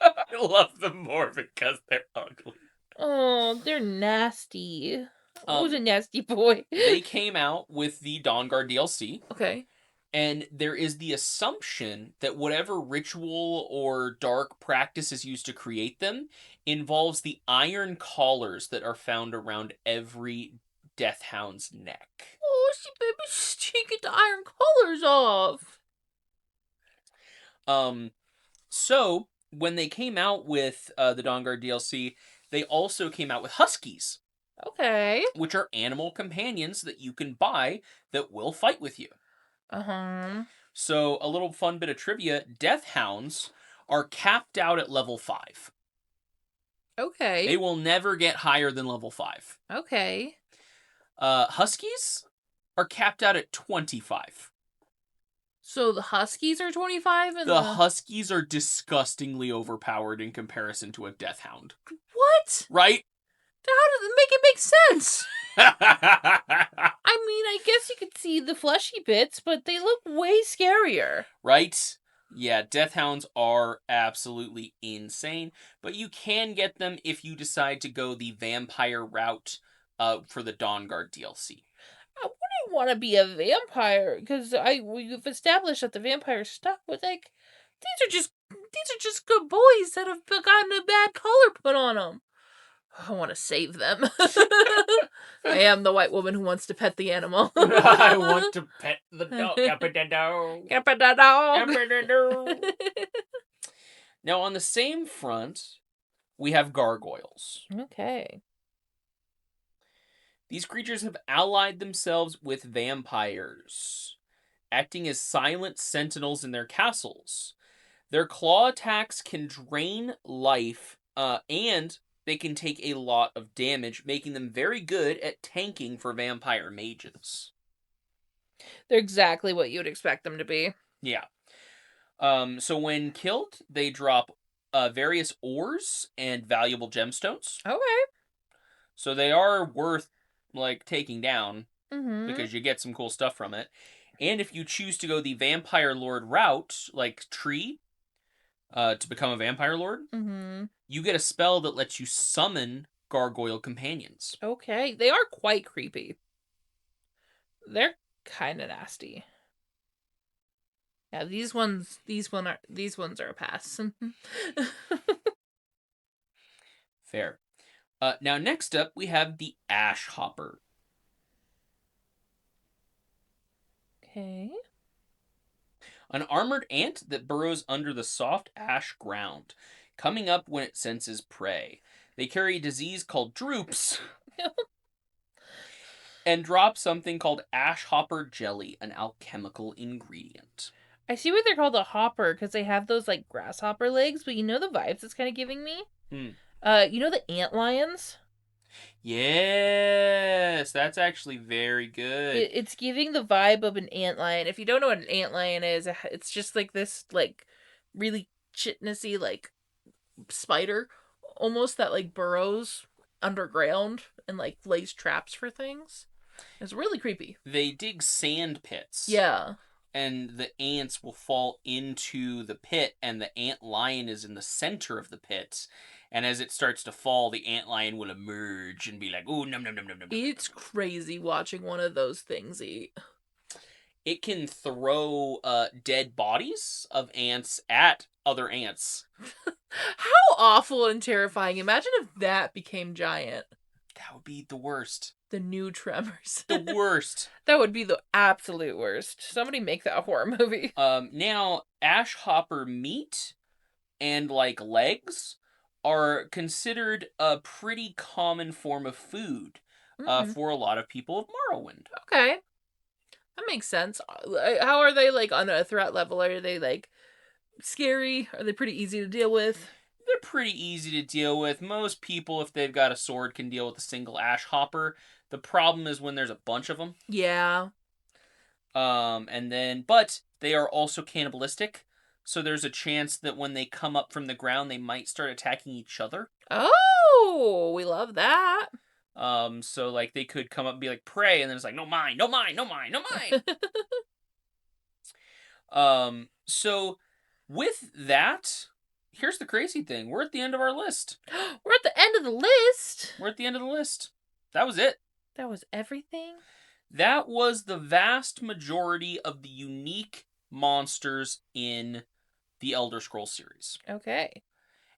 I love them more because they're ugly. Oh, they're nasty. Who's a Um, nasty boy? they came out with the Dawnguard DLC, Okay. and there is the assumption that whatever ritual or dark practice is used to create them involves the iron collars that are found around every Death Hound's neck. Oh, she baby, she get the iron collars off. Um, so when they came out with the Dawnguard DLC, they also came out with Huskies, Okay. which are animal companions that you can buy that will fight with you. Uh huh. So, a little fun bit of trivia: Death Hounds are capped out at level 5. Okay. They will never get higher than level 5. Okay. Huskies are capped out at 25. So the Huskies are 25 and The the. Huskies are disgustingly overpowered in comparison to a Death Hound. What? Right? How does it make it make sense? I mean, I guess you could see the fleshy bits, but they look way scarier. Right? Yeah, Death Hounds are absolutely insane, but you can get them if you decide to go the vampire route for the Dawnguard DLC. I wouldn't want to be a vampire because we've established that the vampire's stuck with like these are just good boys that have gotten a bad color put on them. I want to save them. I am the white woman who wants to pet the animal. I want to pet the dog. Pet the dog. Pet the dog. Pet the dog. Now, on the same front, we have gargoyles. Okay. These creatures have allied themselves with vampires, acting as silent sentinels in their castles. Their claw attacks can drain life, and they can take a lot of damage, making them very good at tanking for vampire mages. They're exactly what you'd expect them to be. Yeah. So when killed, they drop various ores and valuable gemstones. Okay. So they are worth like taking down Mm-hmm. because you get some cool stuff from it. And if you choose to go the vampire lord route, like Tree, to become a vampire lord, Mm-hmm. you get a spell that lets you summon gargoyle companions. Okay. They are quite creepy. They're kind of nasty. Yeah, these ones are a pass. Fair. Now, next up, we have the Ash Hopper. Okay. An armored ant that burrows under the soft ash ground, coming up when it senses prey. They carry a disease called droops and drop something called ash hopper jelly, an alchemical ingredient. I see why they're called a hopper because they have those like grasshopper legs, but you know the vibes it's kind of giving me. Hmm. You know the ant lions. Yes, that's actually very good. It's giving the vibe of an ant lion. If you don't know what an ant lion is, it's just like this like really chitnessy like spider, almost that like burrows underground and like lays traps for things. It's really creepy. They dig sand pits, Yeah. and the ants will fall into the pit, and the ant lion is in the center of the pit. And as it starts to fall, the ant lion will emerge and be like, "Ooh, num num num num num." It's crazy watching one of those things eat. It can throw dead bodies of ants at other ants. How awful and terrifying. Imagine if that became giant. That would be the worst. The new Tremors. The worst. That would be the absolute worst. Somebody make that a horror movie. Now, ash hopper meat and like legs are considered a pretty common form of food for a lot of people of Morrowind. Okay. That makes sense. How are they like on a threat level? Are they like scary? Are they pretty easy to deal with? They're pretty easy to deal with. Most people, if they've got a sword, can deal with a single ash hopper. The problem is when there's a bunch of them. Yeah. But they are also cannibalistic. So there's a chance that when they come up from the ground, they might start attacking each other. Oh, we love that. So like they could come up and be like prey, and then it's like no mine, no mine, no mine, no mine. So with that, here's the crazy thing: we're at the end of our list. We're at the end of the list. We're at the end of the list. That was it. That was everything. That was the vast majority of the unique monsters in the Elder Scrolls series. Okay.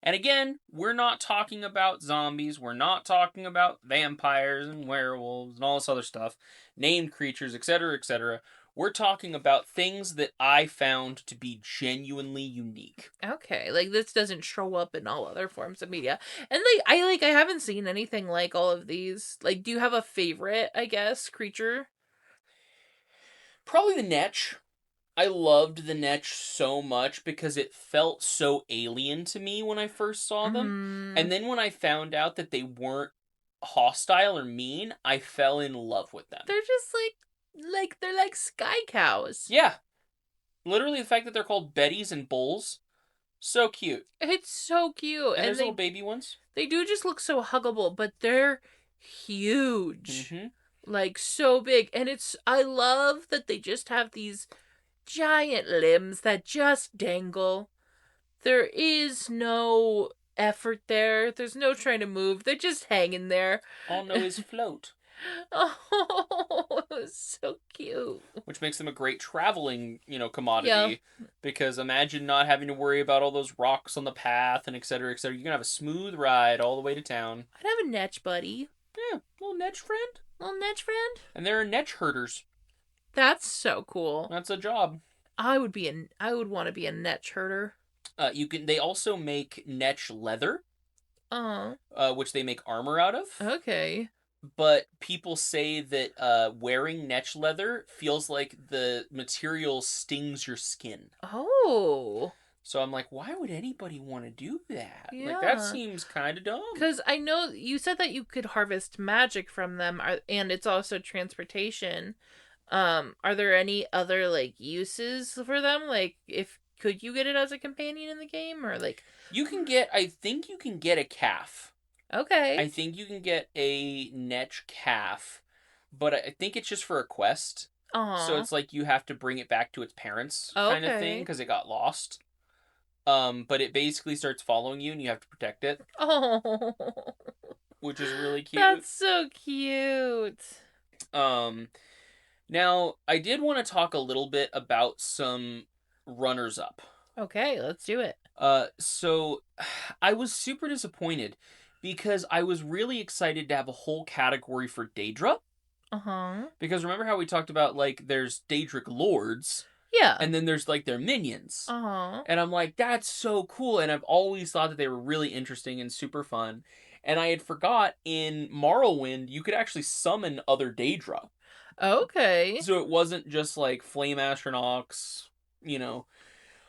And again, we're not talking about zombies, we're not talking about vampires and werewolves and all this other stuff, named creatures, etc., etc. We're talking about things that I found to be genuinely unique. Okay. Like this doesn't show up in all other forms of media. And I haven't seen anything like all of these. Like do you have a favorite, I guess, creature? Probably the Netch. I loved the Netch so much because it felt so alien to me when I first saw them. And then when I found out that they weren't hostile or mean, I fell in love with them. They're just like they're like sky cows. Yeah. Literally the fact that they're called Betties and Bulls, so cute. It's so cute. And there's little baby ones. They do just look so huggable, but they're huge. Mm-hmm. Like so big. And I love that they just have these giant limbs that just dangle. There is no effort there. There's no trying to move. They're just hanging there. All know is float. Oh, it was so cute. Which makes them a great traveling, commodity. Yeah. Because imagine not having to worry about all those rocks on the path and etc. etc. You're gonna have a smooth ride all the way to town. I'd have a netch buddy. Yeah, little Netch friend. Little netch friend. And there are Netch herders. That's so cool. That's a job. I would want to be a netch herder. They also make Netch leather. Oh. Which they make armor out of. Okay. But people say that wearing Netch leather feels like the material stings your skin. Oh. So I'm like, why would anybody want to do that? Yeah. Like, that seems kind of dumb. Because I know you said that you could harvest magic from them, and it's also transportation. Are there any other, like, uses for them? Like, could you get it as a companion in the game, or, like... I think you can get a calf. Okay. I think you can get a Netch calf, but I think it's just for a quest. So it's like you have to bring it back to its parents kind of thing because it got lost. But it basically starts following you and you have to protect it. Oh. Which is really cute. That's so cute. Now, I did want to talk a little bit about some runners-up. Okay, let's do it. So I was super disappointed because I was really excited to have a whole category for Daedra. Uh-huh. Because remember how we talked about, like, there's Daedric Lords. Yeah. And then there's like their minions. Uh-huh. And I'm like, that's so cool. And I've always thought that they were really interesting and super fun. And I had forgot in Morrowind, you could actually summon other Daedra. Okay. So it wasn't just like Flame Astronauts, you know,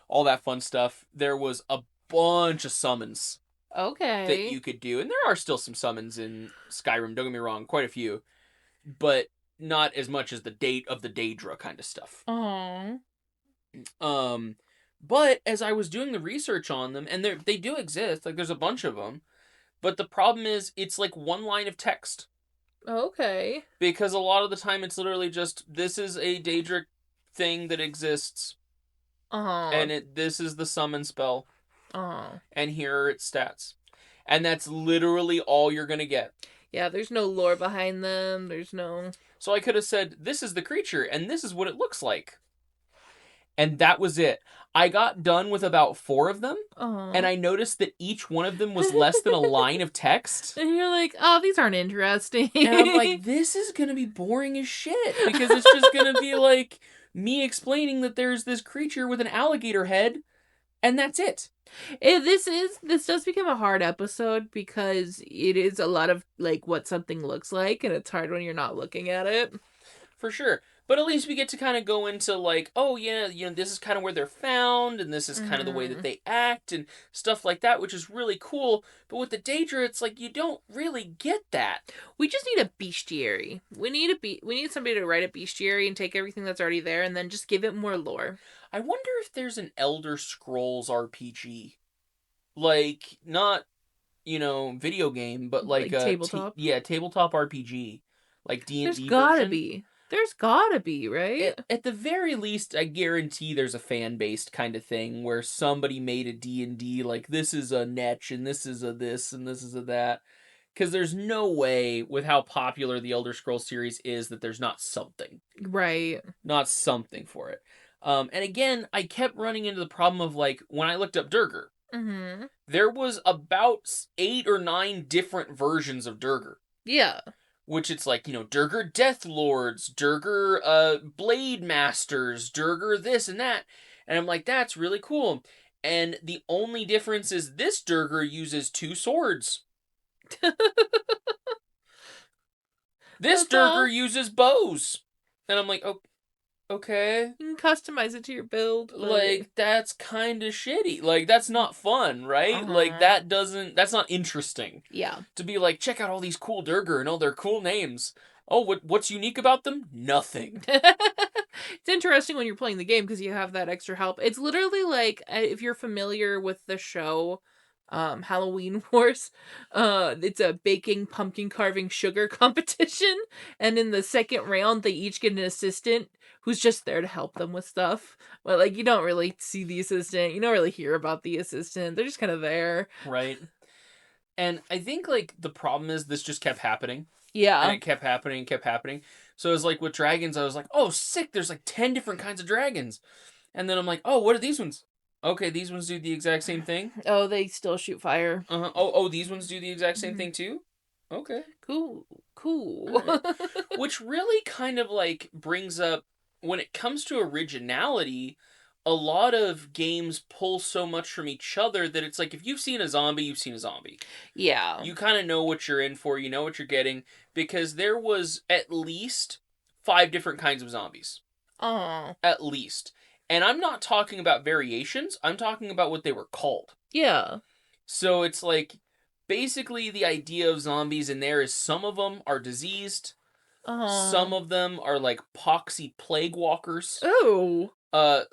all that fun stuff. There was a bunch of summons that Okay. you could do. And there are still some summons in Skyrim, don't get me wrong, quite a few. But not as much as the date of the Daedra kind of stuff. Uh-huh. Um, but as I was doing the research on them, and they do exist, like there's a bunch of them. But the problem is, it's like one line of text Okay. because a lot of the time it's literally just this is a Daedric thing that exists, Uh-huh. and this is the summon spell, Uh-huh. and here are its stats, and that's literally all you're gonna get. Yeah, there's no lore behind them. There's no. So I could have said this is the creature, and this is what it looks like, and that was it. I got done with about 4 of them, and Uh-huh. I noticed that each one of them was less than a line of text. And you're like, oh, these aren't interesting. And I'm like, this is gonna be boring as shit because it's just gonna be like me explaining that there's this creature with an alligator head, and that's it. This does become a hard episode because it is a lot of like what something looks like, and it's hard when you're not looking at it. For sure. But at least we get to kind of go into like, oh yeah, this is kind of where they're found, and this is kind of the way that Mm-hmm. they act, and stuff like that, which is really cool. But with the Daedra, it's like you don't really get that. We just need a bestiary. We need somebody to write a bestiary and take everything that's already there and then just give it more lore. I wonder if there's an Elderscrolls RPG, like not video game, but like Like tabletop. yeah, tabletop RPG, like There's D&D gotta version. be. There's gotta be, right? At the very least, I guarantee there's a fan-based kind of thing where somebody made a D&D like this is a netch and this is a this and this is a that. Because there's no way with how popular the Elder Scrolls series is that there's Right. not something for it. And again, I kept running into the problem of like when I looked up Durger, Mm-hmm. there was about 8 or 9 different versions of Durger. Yeah. Which it's like, Durger Death Lords, Durger Blade Masters, Durger this and that. And I'm like, that's really cool. And the only difference is this Durger uses 2 swords. This That's all. Durger uses bows. And I'm like, oh, okay. You can customize it to your build, but Like, that's kind of shitty. Like, that's not fun, right? Like, uh-huh. that's not interesting. Yeah. To be like, check out all these cool Durger and all their cool names. Oh, what's unique about them? Nothing. It's interesting when you're playing the game because you have that extra help. It's literally like if you're familiar with the show Halloween Wars, it's a baking, pumpkin carving, sugar competition, and in the second round they each get an assistant who's just there to help them with stuff. But like you don't really see the assistant, you don't really hear about the assistant. They're just kind of there. Right. And I think like the problem is this just kept happening. And Yeah. it kept happening and kept happening. So it was like with dragons, I was like, oh sick, there's like 10 different kinds of dragons. And then I'm like, oh, what are these ones? Okay, these ones do the exact same thing. Oh, they still shoot fire. Uh-huh. Oh, these ones do the exact same Mhm. thing too? Okay. Cool. Cool. Alright. Which really kind of like brings up when it comes to originality, a lot of games pull so much from each other that it's like if you've seen a zombie, you've seen a zombie. Yeah. You kind of know what you're in for, you know what you're getting, because there was at least 5 different kinds of zombies. Oh. At least. And I'm not talking about variations, I'm talking about what they were called. Yeah. So it's like basically the idea of zombies in there is some of them are diseased, some Oh. of them are like poxy plague walkers. Oh.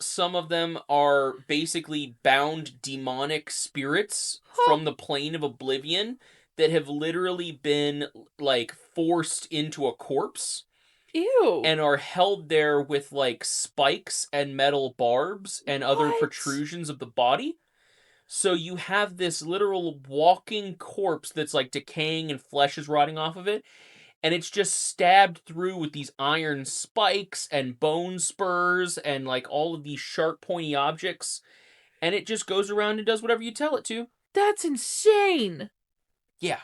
Some of them are basically bound demonic spirits Huh. from the plane of oblivion that have literally been like forced into a corpse Ew. and are held there with like spikes and metal barbs and other What? protrusions of the body. So you have this literal walking corpse that's like decaying and flesh is rotting off of it, and it's just stabbed through with these iron spikes and bone spurs and like all of these sharp pointy objects, and it just goes around and does whatever you tell it to. That's insane. Yeah.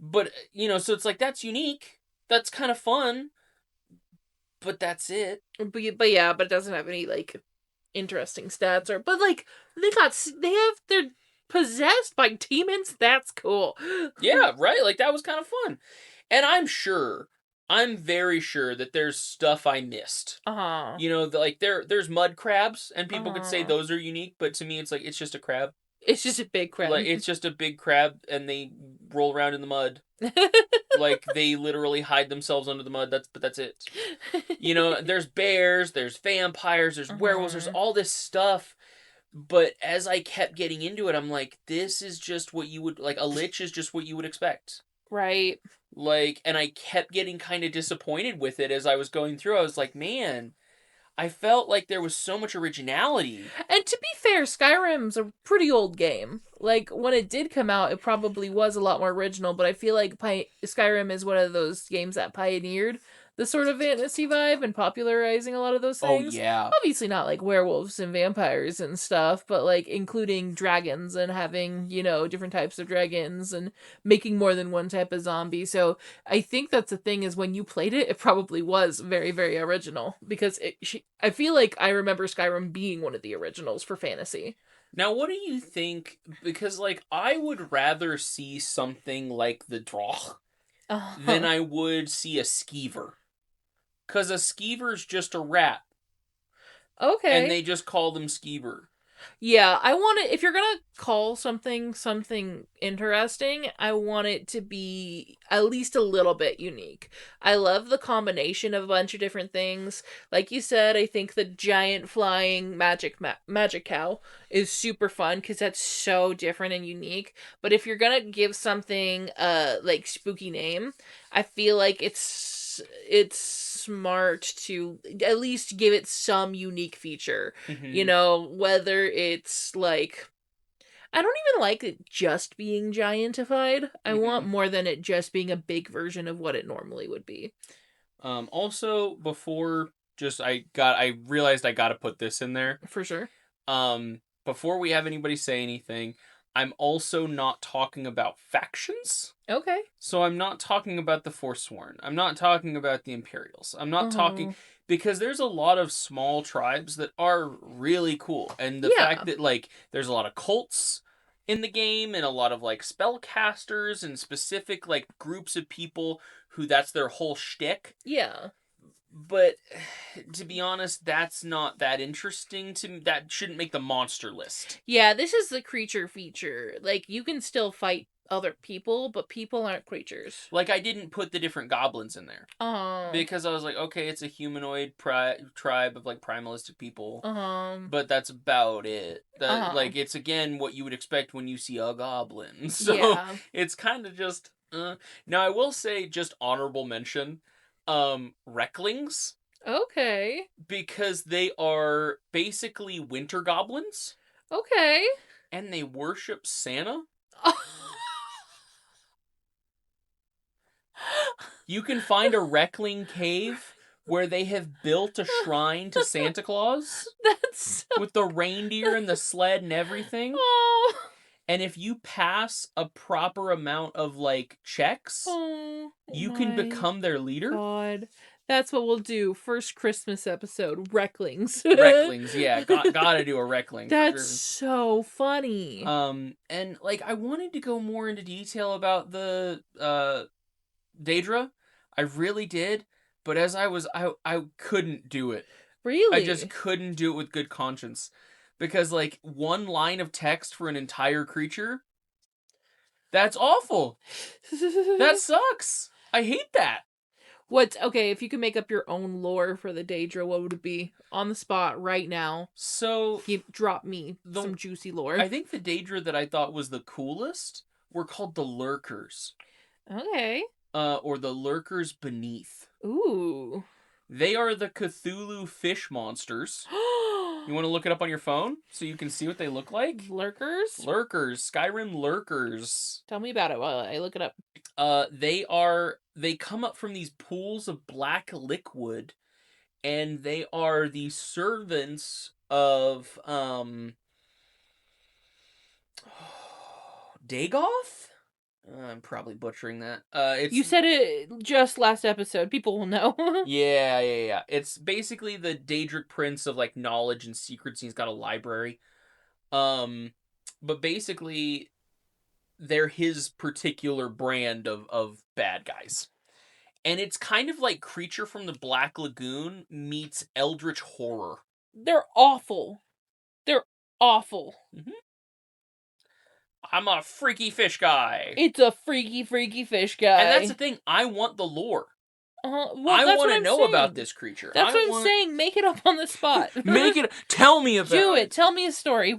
But so it's like that's unique, that's kind of fun, but that's it. But yeah, but it doesn't have any like interesting stats or but like they're possessed by demons. That's cool. Yeah, right. Like that was kind of fun, and I'm very sure that there's stuff I missed. Uh-huh. Like there's mud crabs, and people could say Uh-huh. those are unique, but to me, it's like it's just a crab. It's just a big Like crab. it's just a big crab, and they roll around in the mud. Like they literally hide themselves under the mud. That's it. There's bears, there's vampires, there's werewolves, there's Uh-huh. all this stuff. But as I kept getting into it, I'm like, this is just what you would like. A lich is just what you would expect. Right. Like, and I kept getting kind of disappointed with it as I was going through. I was like, man, I felt like there was so much originality. And to be fair, Skyrim's a pretty old game. Like when it did come out, it probably was a lot more original, but I feel like Skyrim is one of those games that pioneered the sort of fantasy vibe and popularizing a lot of those Oh things. yeah. Obviously not like werewolves and vampires and stuff, but like including dragons and having, different types of dragons and making more than one type of zombie. So I think that's the thing is when you played it, it probably was very, very original because I feel like I remember Skyrim being one of the originals for fantasy. Now, what do you think? Because, like, I would rather see something like the Draw than Uh-huh. I would see a Skeever. Because a Skeever's just a rat, and Okay. they just call them Skeever. Yeah, I want it if you're going to call something interesting, I want it to be at least a little bit unique. I love the combination of a bunch of different things. Like you said, I think the giant flying magic cow is super fun cuz that's so different and unique. But if you're going to give something like spooky name, I feel like it's smart to at least give it some unique feature. Mm-hmm. Whether it's like I don't even like it just being giantified. I want Mm-hmm. more than it just being a big version of what it normally would be. Also, I realized I got to put this in there. For sure. Before we have anybody say anything, I'm also not talking about factions. Okay. So I'm not talking about the Forsworn. I'm not talking about the Imperials. I'm not talking Uh-huh. because there's a lot of small tribes that are really cool. And the fact Yeah. that like there's a lot of cults in the game and a lot of like spellcasters and specific like groups of people who that's their whole shtick. Yeah. But to be honest, that's not that interesting to me. That shouldn't make the monster list. Yeah, this is the creature feature. Like you can still fight other people, but people aren't creatures. Like I didn't put the different goblins in there Uh-huh. because I was like, okay, it's a humanoid tribe of like primalistic people, Uh-huh. but that's about it. That Uh-huh. like it's again what you would expect when you see a goblin. So Yeah. it's kind of just. Now I will say just honorable mention, Recklings Okay. because they are basically winter goblins Okay. and they worship Santa. You can find a Reckling cave where they have built a shrine to Santa Claus That's so with the reindeer and the sled and everything. oh. And if you pass a proper amount of like checks, Oh you can my become their leader. god. That's what we'll do. First Christmas episode, Recklings. Recklings, yeah, gotta do a Reckling for That's sure. so funny. And like I wanted to go more into detail about the Daedra. I really did, but as I couldn't do it. I just Really? couldn't do it with good conscience. Because like one line of text for an entire creature, that's awful. That sucks. I hate that. Okay, if you could make up your own lore for the Daedra, what would it be? On the spot right now. So Drop me the some juicy lore. I think the Daedra that I thought was the coolest were called the Lurkers. Okay. Or the Lurkers Beneath. Ooh. They are the Cthulhu fish monsters. You want to look it up on your phone so you can see what they look like? Lurkers? Lurkers, Skyrim Lurkers. Tell me about it while I look it up. They come up from these pools of black liquid, and they are the servants of Dagoth? I'm probably butchering that. You said it just last episode. People will know. Yeah. It's basically the Daedric Prince of like knowledge and secrets. And he's got a library. Um, but basically, they're his particular brand of bad guys. And it's kind of like Creature from the Black Lagoon meets Eldritch Horror. They're awful. They're awful. Mm-hmm. I'm a freaky fish guy. It's a freaky, freaky fish guy. And that's the thing. I want the lore. Well, I that's want what to I'm know saying. about this creature. That's what I'm saying. Make it up on the spot. Make it. Tell me about Do it. it. Tell me a story.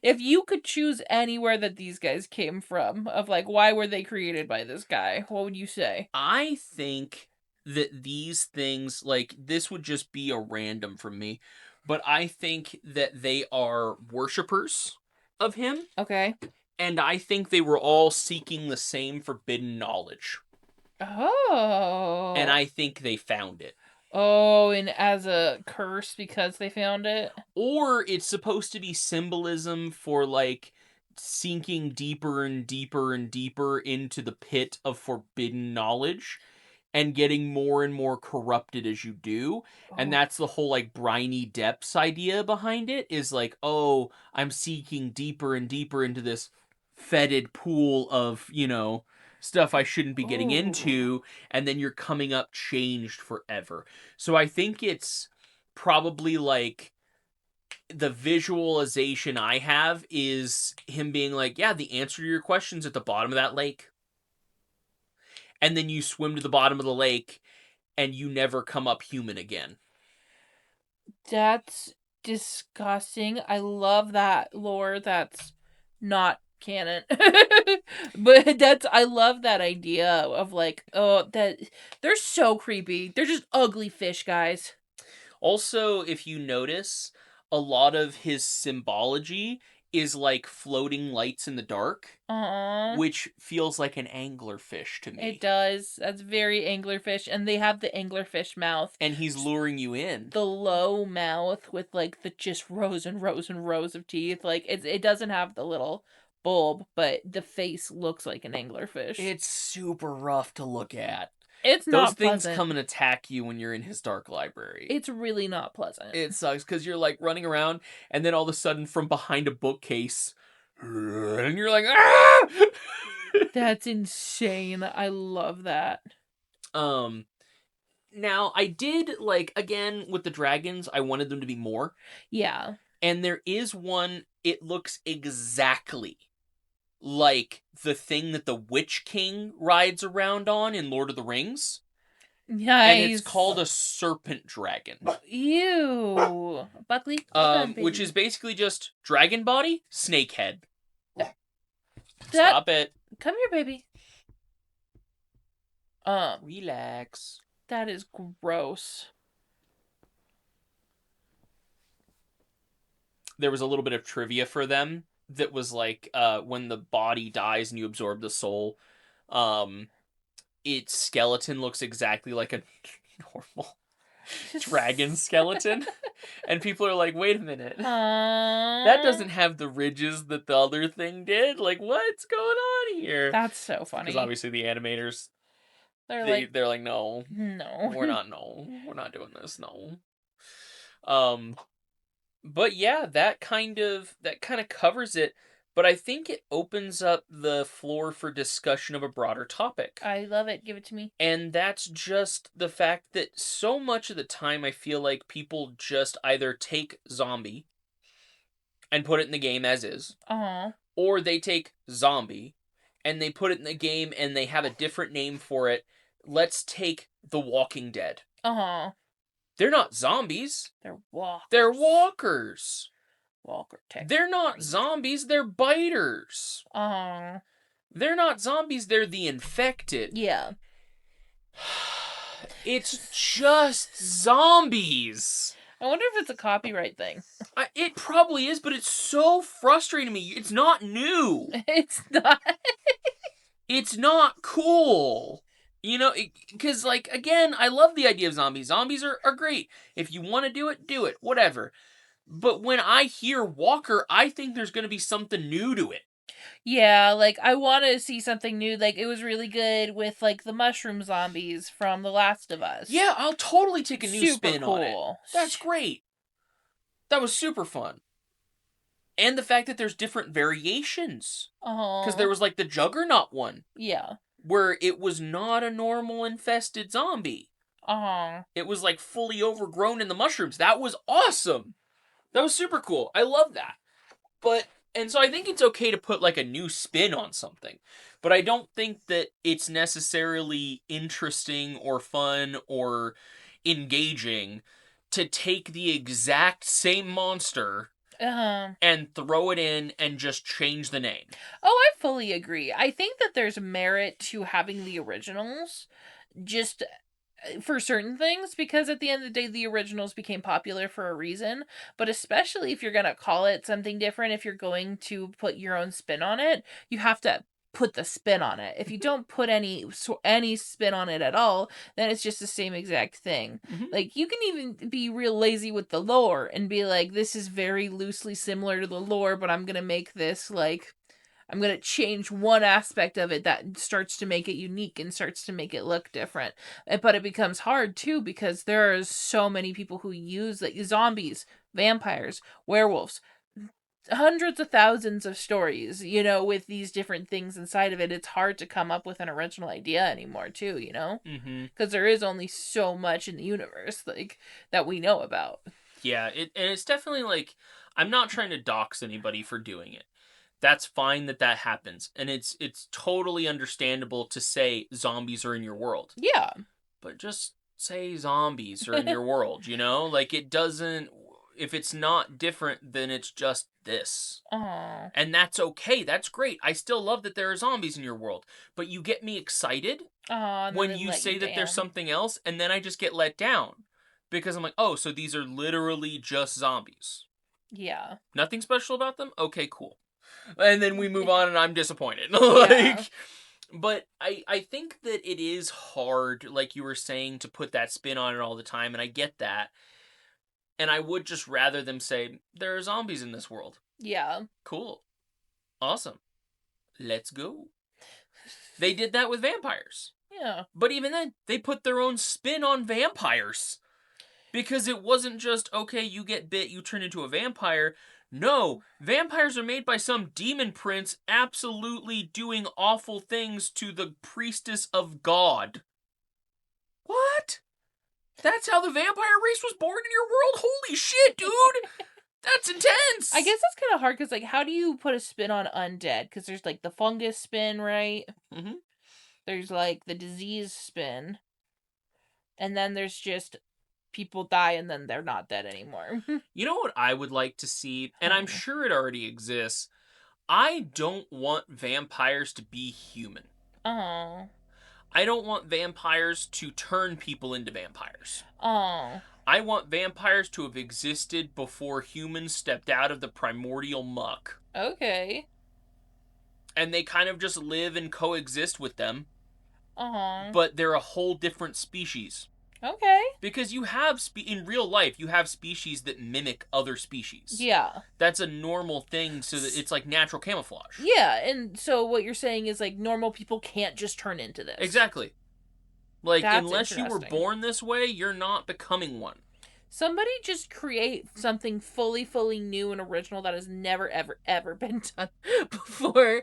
If you could choose anywhere that these guys came from, of like why were they created by this guy, what would you say? I think that these things, like, this would just be a random from me, but I think that they are worshippers of him, Okay. and I think they were all seeking the same forbidden knowledge, Oh. and I think they found it. Oh, and as a curse because they found it? Or it's supposed to be symbolism for, like, sinking deeper and deeper and deeper into the pit of forbidden knowledge and getting more and more corrupted as you do. And Oh. that's the whole like briny depths idea behind it, is like, oh, I'm seeking deeper and deeper into this fetid pool of, stuff I shouldn't be getting into, and then you're coming up changed forever. So I think it's probably like the visualization I have is him being like, yeah, the answer to your question's at the bottom of that lake. And then you swim to the bottom of the lake and you never come up human again. That's disgusting. I love that lore. That's not canon. But I love that idea of like, oh, that they're so creepy. They're just ugly fish guys. Also, if you notice, a lot of his symbology is like floating lights in the dark, which feels like an anglerfish to me. It does. That's very anglerfish, and they have the anglerfish mouth. And he's luring you in. The low mouth with like the just rows and rows and rows of teeth. Like it doesn't have the little bulb, but the face looks like an anglerfish. It's super rough to look at. It's Those not things pleasant. come and attack you when you're in his dark library. It's really not pleasant. It sucks because you're like running around, and then all of a sudden from behind a bookcase, and you're like, ah! That's insane. I love that. Now I did like, again with the dragons, I wanted them to be more. Yeah. And there is one. It looks exactly like the thing that the Witch King rides around on in Lord of the Rings. Nice. And it's called a serpent dragon. Ew. Buckley? Which is basically just dragon body, snake head. That, Stop it. Come here, baby. Relax. That is gross. There was a little bit of trivia for them that was like, when the body dies and you absorb the soul, its skeleton looks exactly like a normal dragon skeleton. And people are like, wait a minute. That doesn't have the ridges that the other thing did. Like, what's going on here? That's so funny. Because obviously the animators, they're like, no, we're not doing this, no. But yeah, that kind of covers it. But I think it opens up the floor for discussion of a broader topic. I love it. Give it to me. And that's just the fact that so much of the time I feel like people just either take zombie and put it in the game as is. Or they take zombie and they put it in the game and they have a different name for it. Let's take The Walking Dead. They're not zombies. They're walkers. They're walkers. Walker tech. They're not zombies, they're biters. They're not zombies, they're the infected. Yeah. It's just zombies. I wonder if it's a copyright thing. It probably is, but it's so frustrating to me. It's not new. It's not. It's not cool. Because, like, again, I love the idea of zombies. Zombies are great. If you want to do it, whatever. But when I hear Walker, I think there's going to be something new to it. Yeah, like, I wanna see something new, like, it was really good with, like, the mushroom zombies from The Last of Us. Yeah, I'll totally take a new Super spin on it. cool. That's great. That was super fun. And the fact that there's different variations. Because there Uh-huh. was like the Juggernaut one, Yeah. where it was not a normal infested zombie. Uh-huh. It was like fully overgrown in the mushrooms. That was awesome. That was super cool. I love that. But and so I think it's okay to put like a new spin on something. But I don't think that it's necessarily interesting or fun or engaging to take the exact same monster Uh-huh. and throw it in and just change the name. Oh, I fully agree. I think that there's merit to having the originals, just for certain things, because at the end of the day the originals became popular for a reason, but especially if you're going to call it something different, if you're going to put your own spin on it, you have to put the spin on it. If you don't put any spin on it at all, then it's just the same exact thing. Mm-hmm. Like, you can even be real lazy with the lore and be like, this is very loosely similar to the lore, but I'm going to make this like, I'm going to change one aspect of it that starts to make it unique and starts to make it look different. But it becomes hard too, because there are so many people who use like zombies, vampires, werewolves, hundreds of thousands of stories, with these different things inside of it. It's hard to come up with an original idea anymore too, Mm-hmm. because there is only so much in the universe like that we know about. Yeah, and it's definitely like I'm not trying to dox anybody for doing it. That's fine that that happens, and it's totally understandable to say zombies are in your world, Yeah. but just say zombies are in your world. Like it doesn't. If it's not different, then it's just this. Oh. And that's okay. That's great. I still love that there are zombies in your world. But you get me excited Oh, and then when they you let you say that there's down. something else, and then I just get let down. Because I'm like, oh, so these are literally just zombies. Yeah. Nothing special about them? Okay, cool. And then we move on and I'm disappointed. Yeah. But I think that it is hard, like you were saying, to put that spin on it all the time, and I get that. And I would just rather them say, there are zombies in this world. Yeah. Cool. Awesome. Let's go. They did that with vampires. Yeah. But even then, they put their own spin on vampires. Because it wasn't just, okay, you get bit, you turn into a vampire. No, vampires are made by some demon prince absolutely doing awful things to the priestess of God. What? That's how the vampire race was born in your world? Holy shit, dude! That's I intense! guess that's kind of hard because, like, how do you put a spin on undead? Because there's like the fungus spin, right? Mm-hmm. There's like the disease spin, and then there's just people die and then they're not dead anymore. You know what I would like to see? And I'm Hmm. sure it already exists. I don't want vampires to be human. Oh. I don't want vampires to turn people into vampires. Oh. I want vampires to have existed before humans stepped out of the primordial muck. Okay. And they kind of just live and coexist with them, Oh. but they're a whole different species. Okay. Because you have, in real life, you have species that mimic other species. Yeah. That's a normal thing, so that it's like natural camouflage. Yeah, and so what you're saying is like normal people can't just turn into this. Exactly. Like, That's unless you were interesting. born this way, you're not becoming one. Somebody just create something fully new and original that has never ever been done before.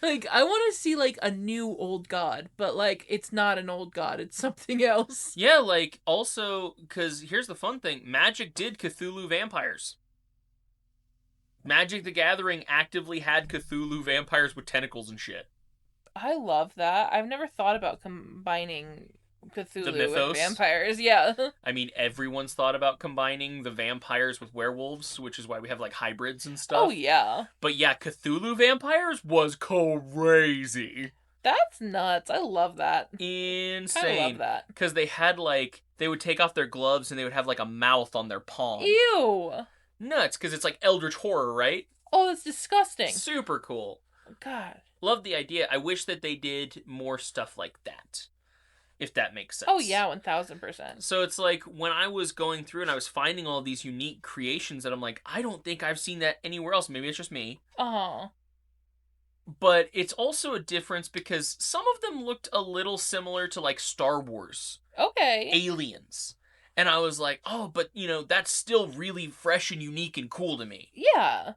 Like, I want to see like a new old god, but like it's not an old god, it's something else. Yeah, like, also, because here's the fun thing Magic did Cthulhu vampires. Magic the Gathering actively had Cthulhu vampires with tentacles and shit. I love that. I've never thought about combining The Cthulhu with mythos. vampires. Yeah. I mean, everyone's thought about combining the vampires with werewolves, which is why we have like hybrids and Oh stuff. yeah. But yeah, Cthulhu vampires was crazy. That's nuts. I love that. Kind of love Insane. that. Because they had like, they would take off their gloves and they would have like a mouth on their palm. Ew. Nuts, because it's like Eldritch Horror, right? Oh, that's disgusting. Super cool. God. Love the idea. I wish that they did more stuff like that, if that makes sense. Oh yeah, 1000%. So it's like when I was going through and I was finding all these unique creations that I'm like, I don't think I've seen that anywhere else. Maybe it's just me. Oh. but it's also a difference because some of them looked a little similar to like Star Wars, Okay. Aliens. And I was like, oh, but that's still really fresh and unique and cool to me. Yeah.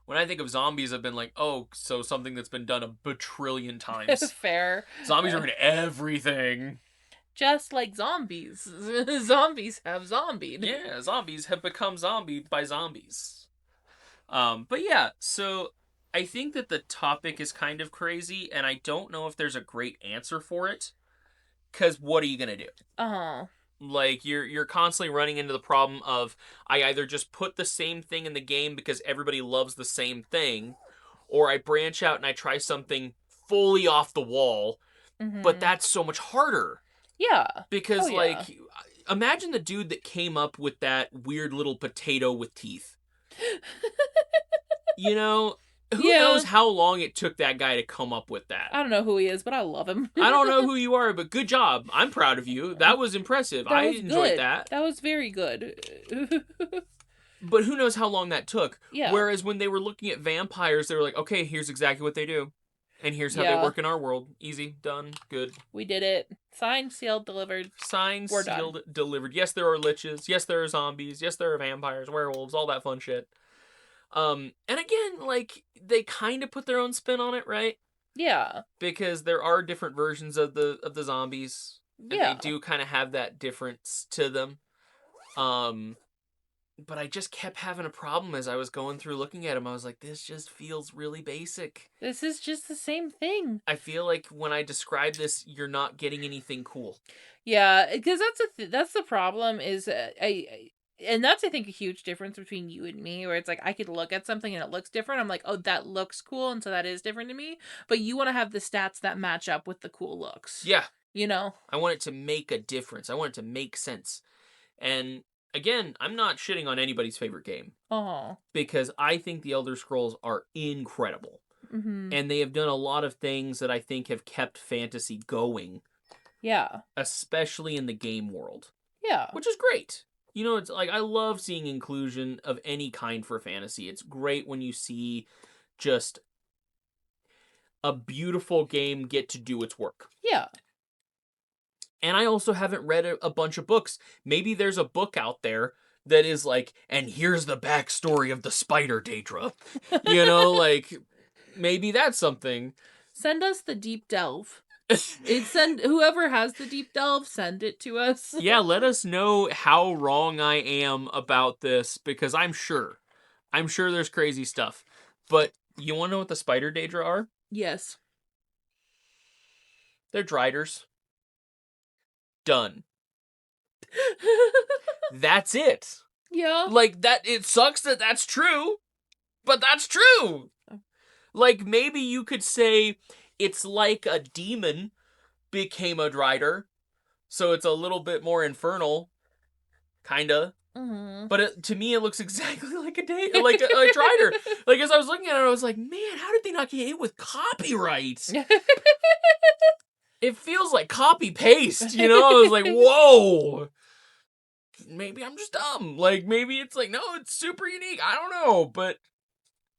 When I think of zombies, I've been like, oh, so something that's been done a bajillion times. Fair. Zombies are in everything. Just like zombies. Zombies have zombied. Yeah, zombies have become zombied by zombies. But yeah, so I think that the topic is kind of crazy, and I don't know if there's a great answer for it. Cause what are you gonna do? Uh-huh. Like you're constantly running into the problem of I either just put the same thing in the game because everybody loves the same thing, or I branch out and I try something fully off the wall, but Mm-hmm. that's so much harder. Yeah. Oh Because yeah. like imagine the dude that came up with that weird little potato with teeth. You know, who knows Yeah. how long it took that guy to come up with that? I don't know who he is, but I love him. I don't know who you are, but good job. I'm proud of you. That was impressive. That I was enjoyed good. that. That was very good. But who knows how long that took? Yeah. Whereas when they were looking at vampires, they were like, okay, here's exactly what they do. And here's how they Yeah. work in our world. Easy, done, good. We did it. Signed, sealed, delivered. Signed, We're done. sealed, delivered. Yes, there are liches. Yes, there are zombies. Yes, there are vampires, werewolves, all that fun shit. And again, like they kind of put their own spin on it, right? Yeah. Because there are different versions of the zombies, and they Yeah. do kind of have that difference to them. Um, but I just kept having a problem as I was going through looking at them. I was like, this just feels really basic. This is just the same thing. I feel like when I describe this, you're not getting anything cool. Yeah, because that's the problem is and that's I think a huge difference between you and me where it's like I could look at something and it looks different. I'm like, "Oh, that looks cool." And so that is different to me. But you want to have the stats that match up with the cool looks. Yeah, You know? I want it to make a difference. I want it to make sense. And again, I'm not shitting on anybody's favorite game Oh. because I think the Elder Scrolls are incredible. Mhm. And they have done a lot of things that I think have kept fantasy going, Yeah. especially in the game world, Yeah. which is great. It's like I love seeing inclusion of any kind for fantasy. It's great when you see just a beautiful game get to do its work. Yeah. And I also haven't read a bunch of books. Maybe there's a book out there that is like, and here's the backstory of the spider, Daedra. Like maybe that's something. Send us the deep delve. Send whoever has the deep delve, send it to us. Yeah, let us know how wrong I am about this because I'm sure there's crazy stuff. But you want to know what the spider Daedra are? Yes. They're Driders. Done. That's it. Yeah. Like that. It sucks that that's true, but that's true. Like maybe you could say it's like a demon became a Drider, so it's a little bit more infernal, kinda. Mhm. But to me, it looks exactly like like a Drider. Like as I was looking at it, I was like, man, how did they not get hit with copyright? It feels like copy paste, I was like, whoa. Maybe I'm just dumb. Like maybe it's like, no, it's super unique. I don't know, but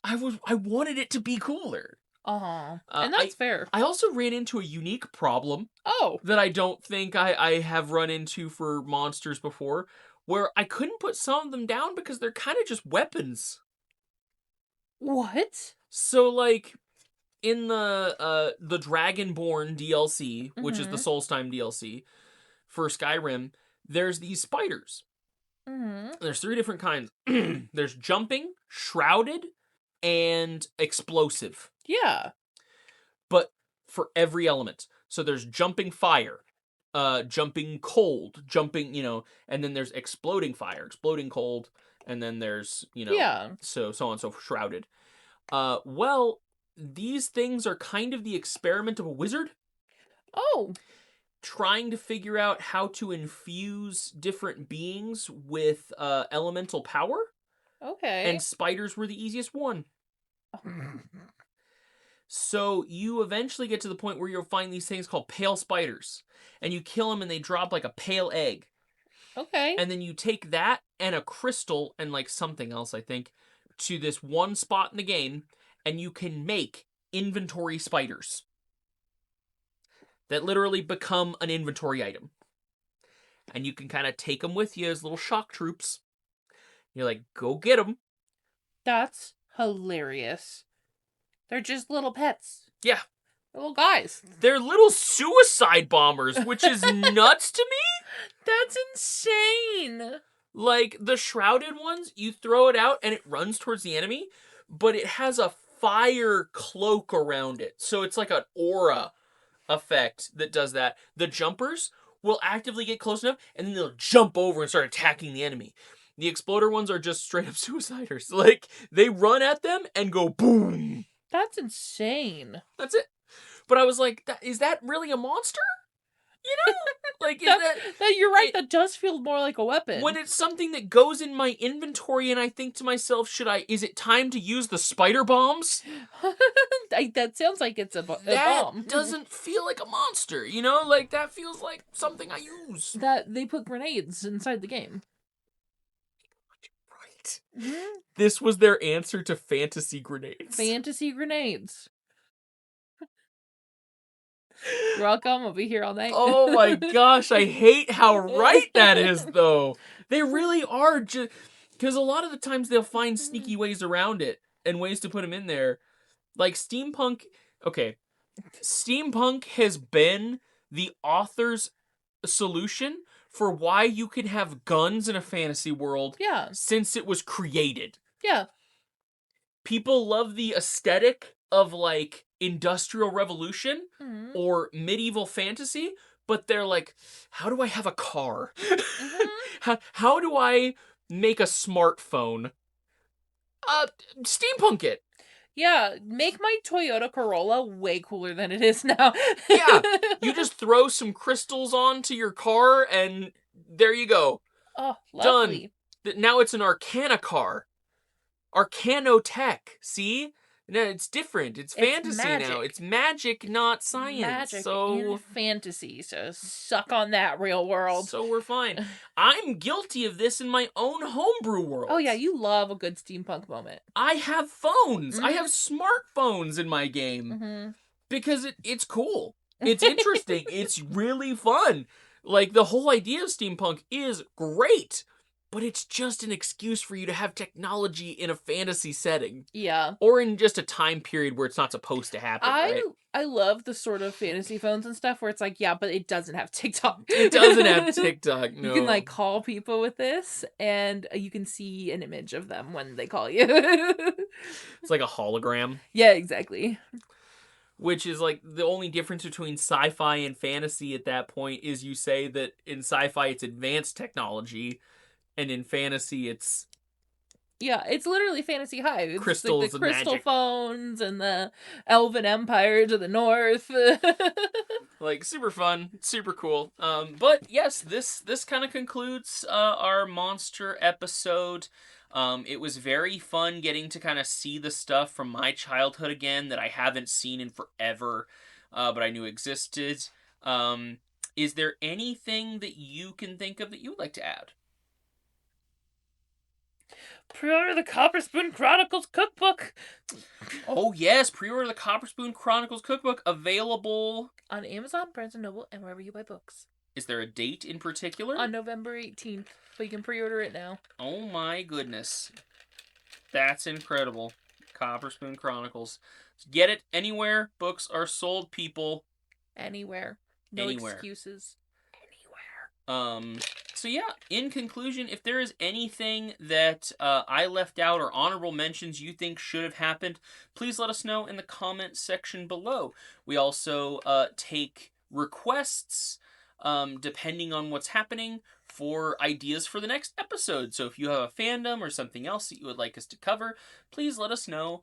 I wanted it to be cooler. Uh-huh. Uh, And I that's fair. I also ran into a unique problem Oh. that I don't think I have run into for monsters before, where I couldn't put some of them down because they're kind of just weapons. What? So like in the Dragonborn DLC, which is the Mhm. Soulstime DLC for Skyrim, there's these spiders. Mhm. There's three different kinds. There's jumping, shrouded, and explosive. Yeah. But for every element. So there's jumping fire, jumping cold, jumping, and then there's exploding fire, exploding cold, and then there's, Yeah. so on, so shrouded. Well, these things are kind of the experiment of a wizard Oh. trying to figure out how to infuse different beings with elemental power, Okay. and spiders were the easiest one. So you eventually get to the point where you'll find these things called pale spiders, and you kill them and they drop like a pale egg. Okay. And then you take that and a crystal and like something else, I think, to this one spot in the game, and you can make inventory spiders that literally become an inventory item. And you can kind of take them with you as little shock troops. You're like, go get them. That's hilarious. They're just little pets. Yeah. Little guys. They're little suicide bombers, which is nuts to me. That's insane. Like, the shrouded ones, you throw it out and it runs towards the enemy, but it has a fire cloak around it. So it's like an aura effect that does that. The jumpers will actively get close enough, and then they'll jump over and start attacking the enemy. The exploder ones are just straight up suiciders. Like, they run at them and go boom. That's insane. That's it. But I was like, is that really a monster? You know? Like, is that you're right, that does feel more like a weapon. When it's something that goes in my inventory and I think to myself, is it time to use the spider bombs? That sounds like it's a bomb. That doesn't feel like a monster, you know? Like, that feels like something I use. That they put grenades inside the game. Right. Mm-hmm. This was their answer to fantasy grenades. Fantasy grenades. You're welcome. I'll be here all night. Oh my gosh, I hate how right that is, though. They really are just... Because a lot of the times they'll find sneaky ways around it and ways to put them in there. Like, steampunk... Okay. Steampunk has been the author's solution for why you can have guns in a fantasy world since it was created. Yeah. People love the aesthetic of, like, Industrial Revolution or medieval fantasy, but they're like, how do I have a car? How do I make a smartphone? Steampunk it. Yeah, make my Toyota Corolla way cooler than it is now. Yeah, you just throw some crystals onto your car and there you go. Oh, lovely. Done. Now it's an Arcana car. Arcanotech, see? No, it's different. It's fantasy now. It's magic, not science. Magic and fantasy. So suck on that, real world. So we're fine. I'm guilty of this in my own homebrew world. Oh yeah, you love a good steampunk moment. I have phones. I have smartphones in my game. Because it's cool. It's interesting. It's really fun. Like, the whole idea of steampunk is great. But it's just an excuse for you to have technology in a fantasy setting. Yeah. Or in just a time period where it's not supposed to happen, right? I love the sort of fantasy phones and stuff where it's like, yeah, but it doesn't have TikTok. It doesn't have TikTok, no. You can, like, call people with this, and you can see an image of them when they call you. It's like a hologram. Yeah, exactly. Which is, like, the only difference between sci-fi and fantasy at that point is you say that in sci-fi it's advanced technology, and in fantasy, it's... Yeah, it's literally fantasy high. It's crystals like the and crystal magic. Phones and the Elven Empire to the north. Like, super fun, super cool. But yes, this kind of concludes our monster episode. It was very fun getting to kind of see the stuff from my childhood again that I haven't seen in forever, but I knew existed. Is there anything that you can think of that you would like to add? Pre-order the Copper Spoon Chronicles cookbook. Oh yes, pre-order the Copper Spoon Chronicles cookbook, available on Amazon, Barnes & Noble, and wherever you buy books. Is there a date in particular? On November 18th, but you can pre-order it now. Oh my goodness. That's incredible. Copper Spoon Chronicles. Get it anywhere books are sold, people. Anywhere. No excuses. So yeah, in conclusion, if there is anything that I left out or honorable mentions you think should have happened, please let us know in the comment section below. We also take requests, depending on what's happening, for ideas for the next episode. So if you have a fandom or something else that you would like us to cover, please let us know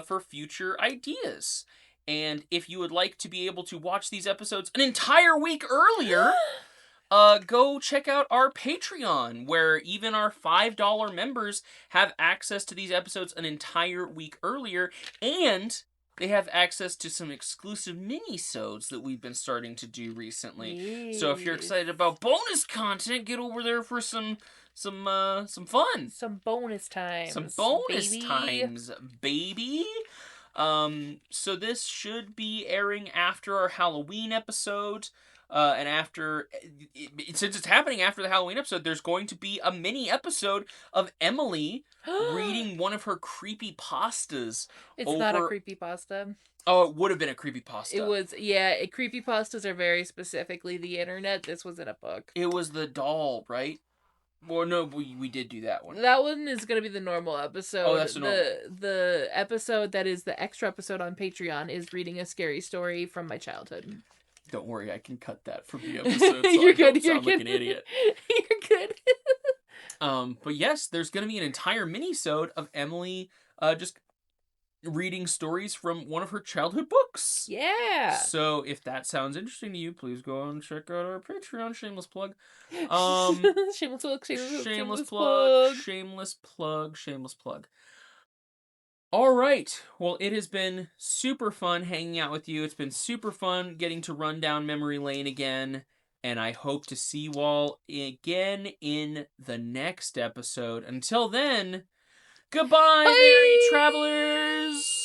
for future ideas. And if you would like to be able to watch these episodes an entire week earlier... go check out our Patreon, where even our $5 members have access to these episodes an entire week earlier, and they have access to some exclusive mini-sodes that we've been starting to do recently. Yes. So if you're excited about bonus content, get over there for some fun. Some bonus times. Some bonus times, baby. So this should be airing after our Halloween episode. And after, since it's happening after the Halloween episode, there's going to be a mini episode of Emily reading one of her creepy pastas It's not a over. creepypasta. Oh, it would have been a creepy It pasta. was, yeah, creepypastas are very specifically the internet. This was in a book. It was the doll, right? Well, no, we did do that one. That one is gonna be the normal Oh, episode. that's the normal. The episode that is the extra episode on Patreon is reading a scary story from my childhood. Don't worry, I can cut that from the episode. So You're I good. don't You're sound good. like an idiot. You're good. But yes, there's gonna be an entire mini-sode of Emily just reading stories from one of her childhood books. Yeah. So if that sounds interesting to you, please go and check out our Patreon. Shameless plug. Shameless plug. Shameless plug. Shameless plug. Shameless plug. All right. Well, it has been super fun hanging out with you. It's been super fun getting to run down memory lane again. And I hope to see you all again in the next episode. Until then, goodbye, Bye. merry travelers!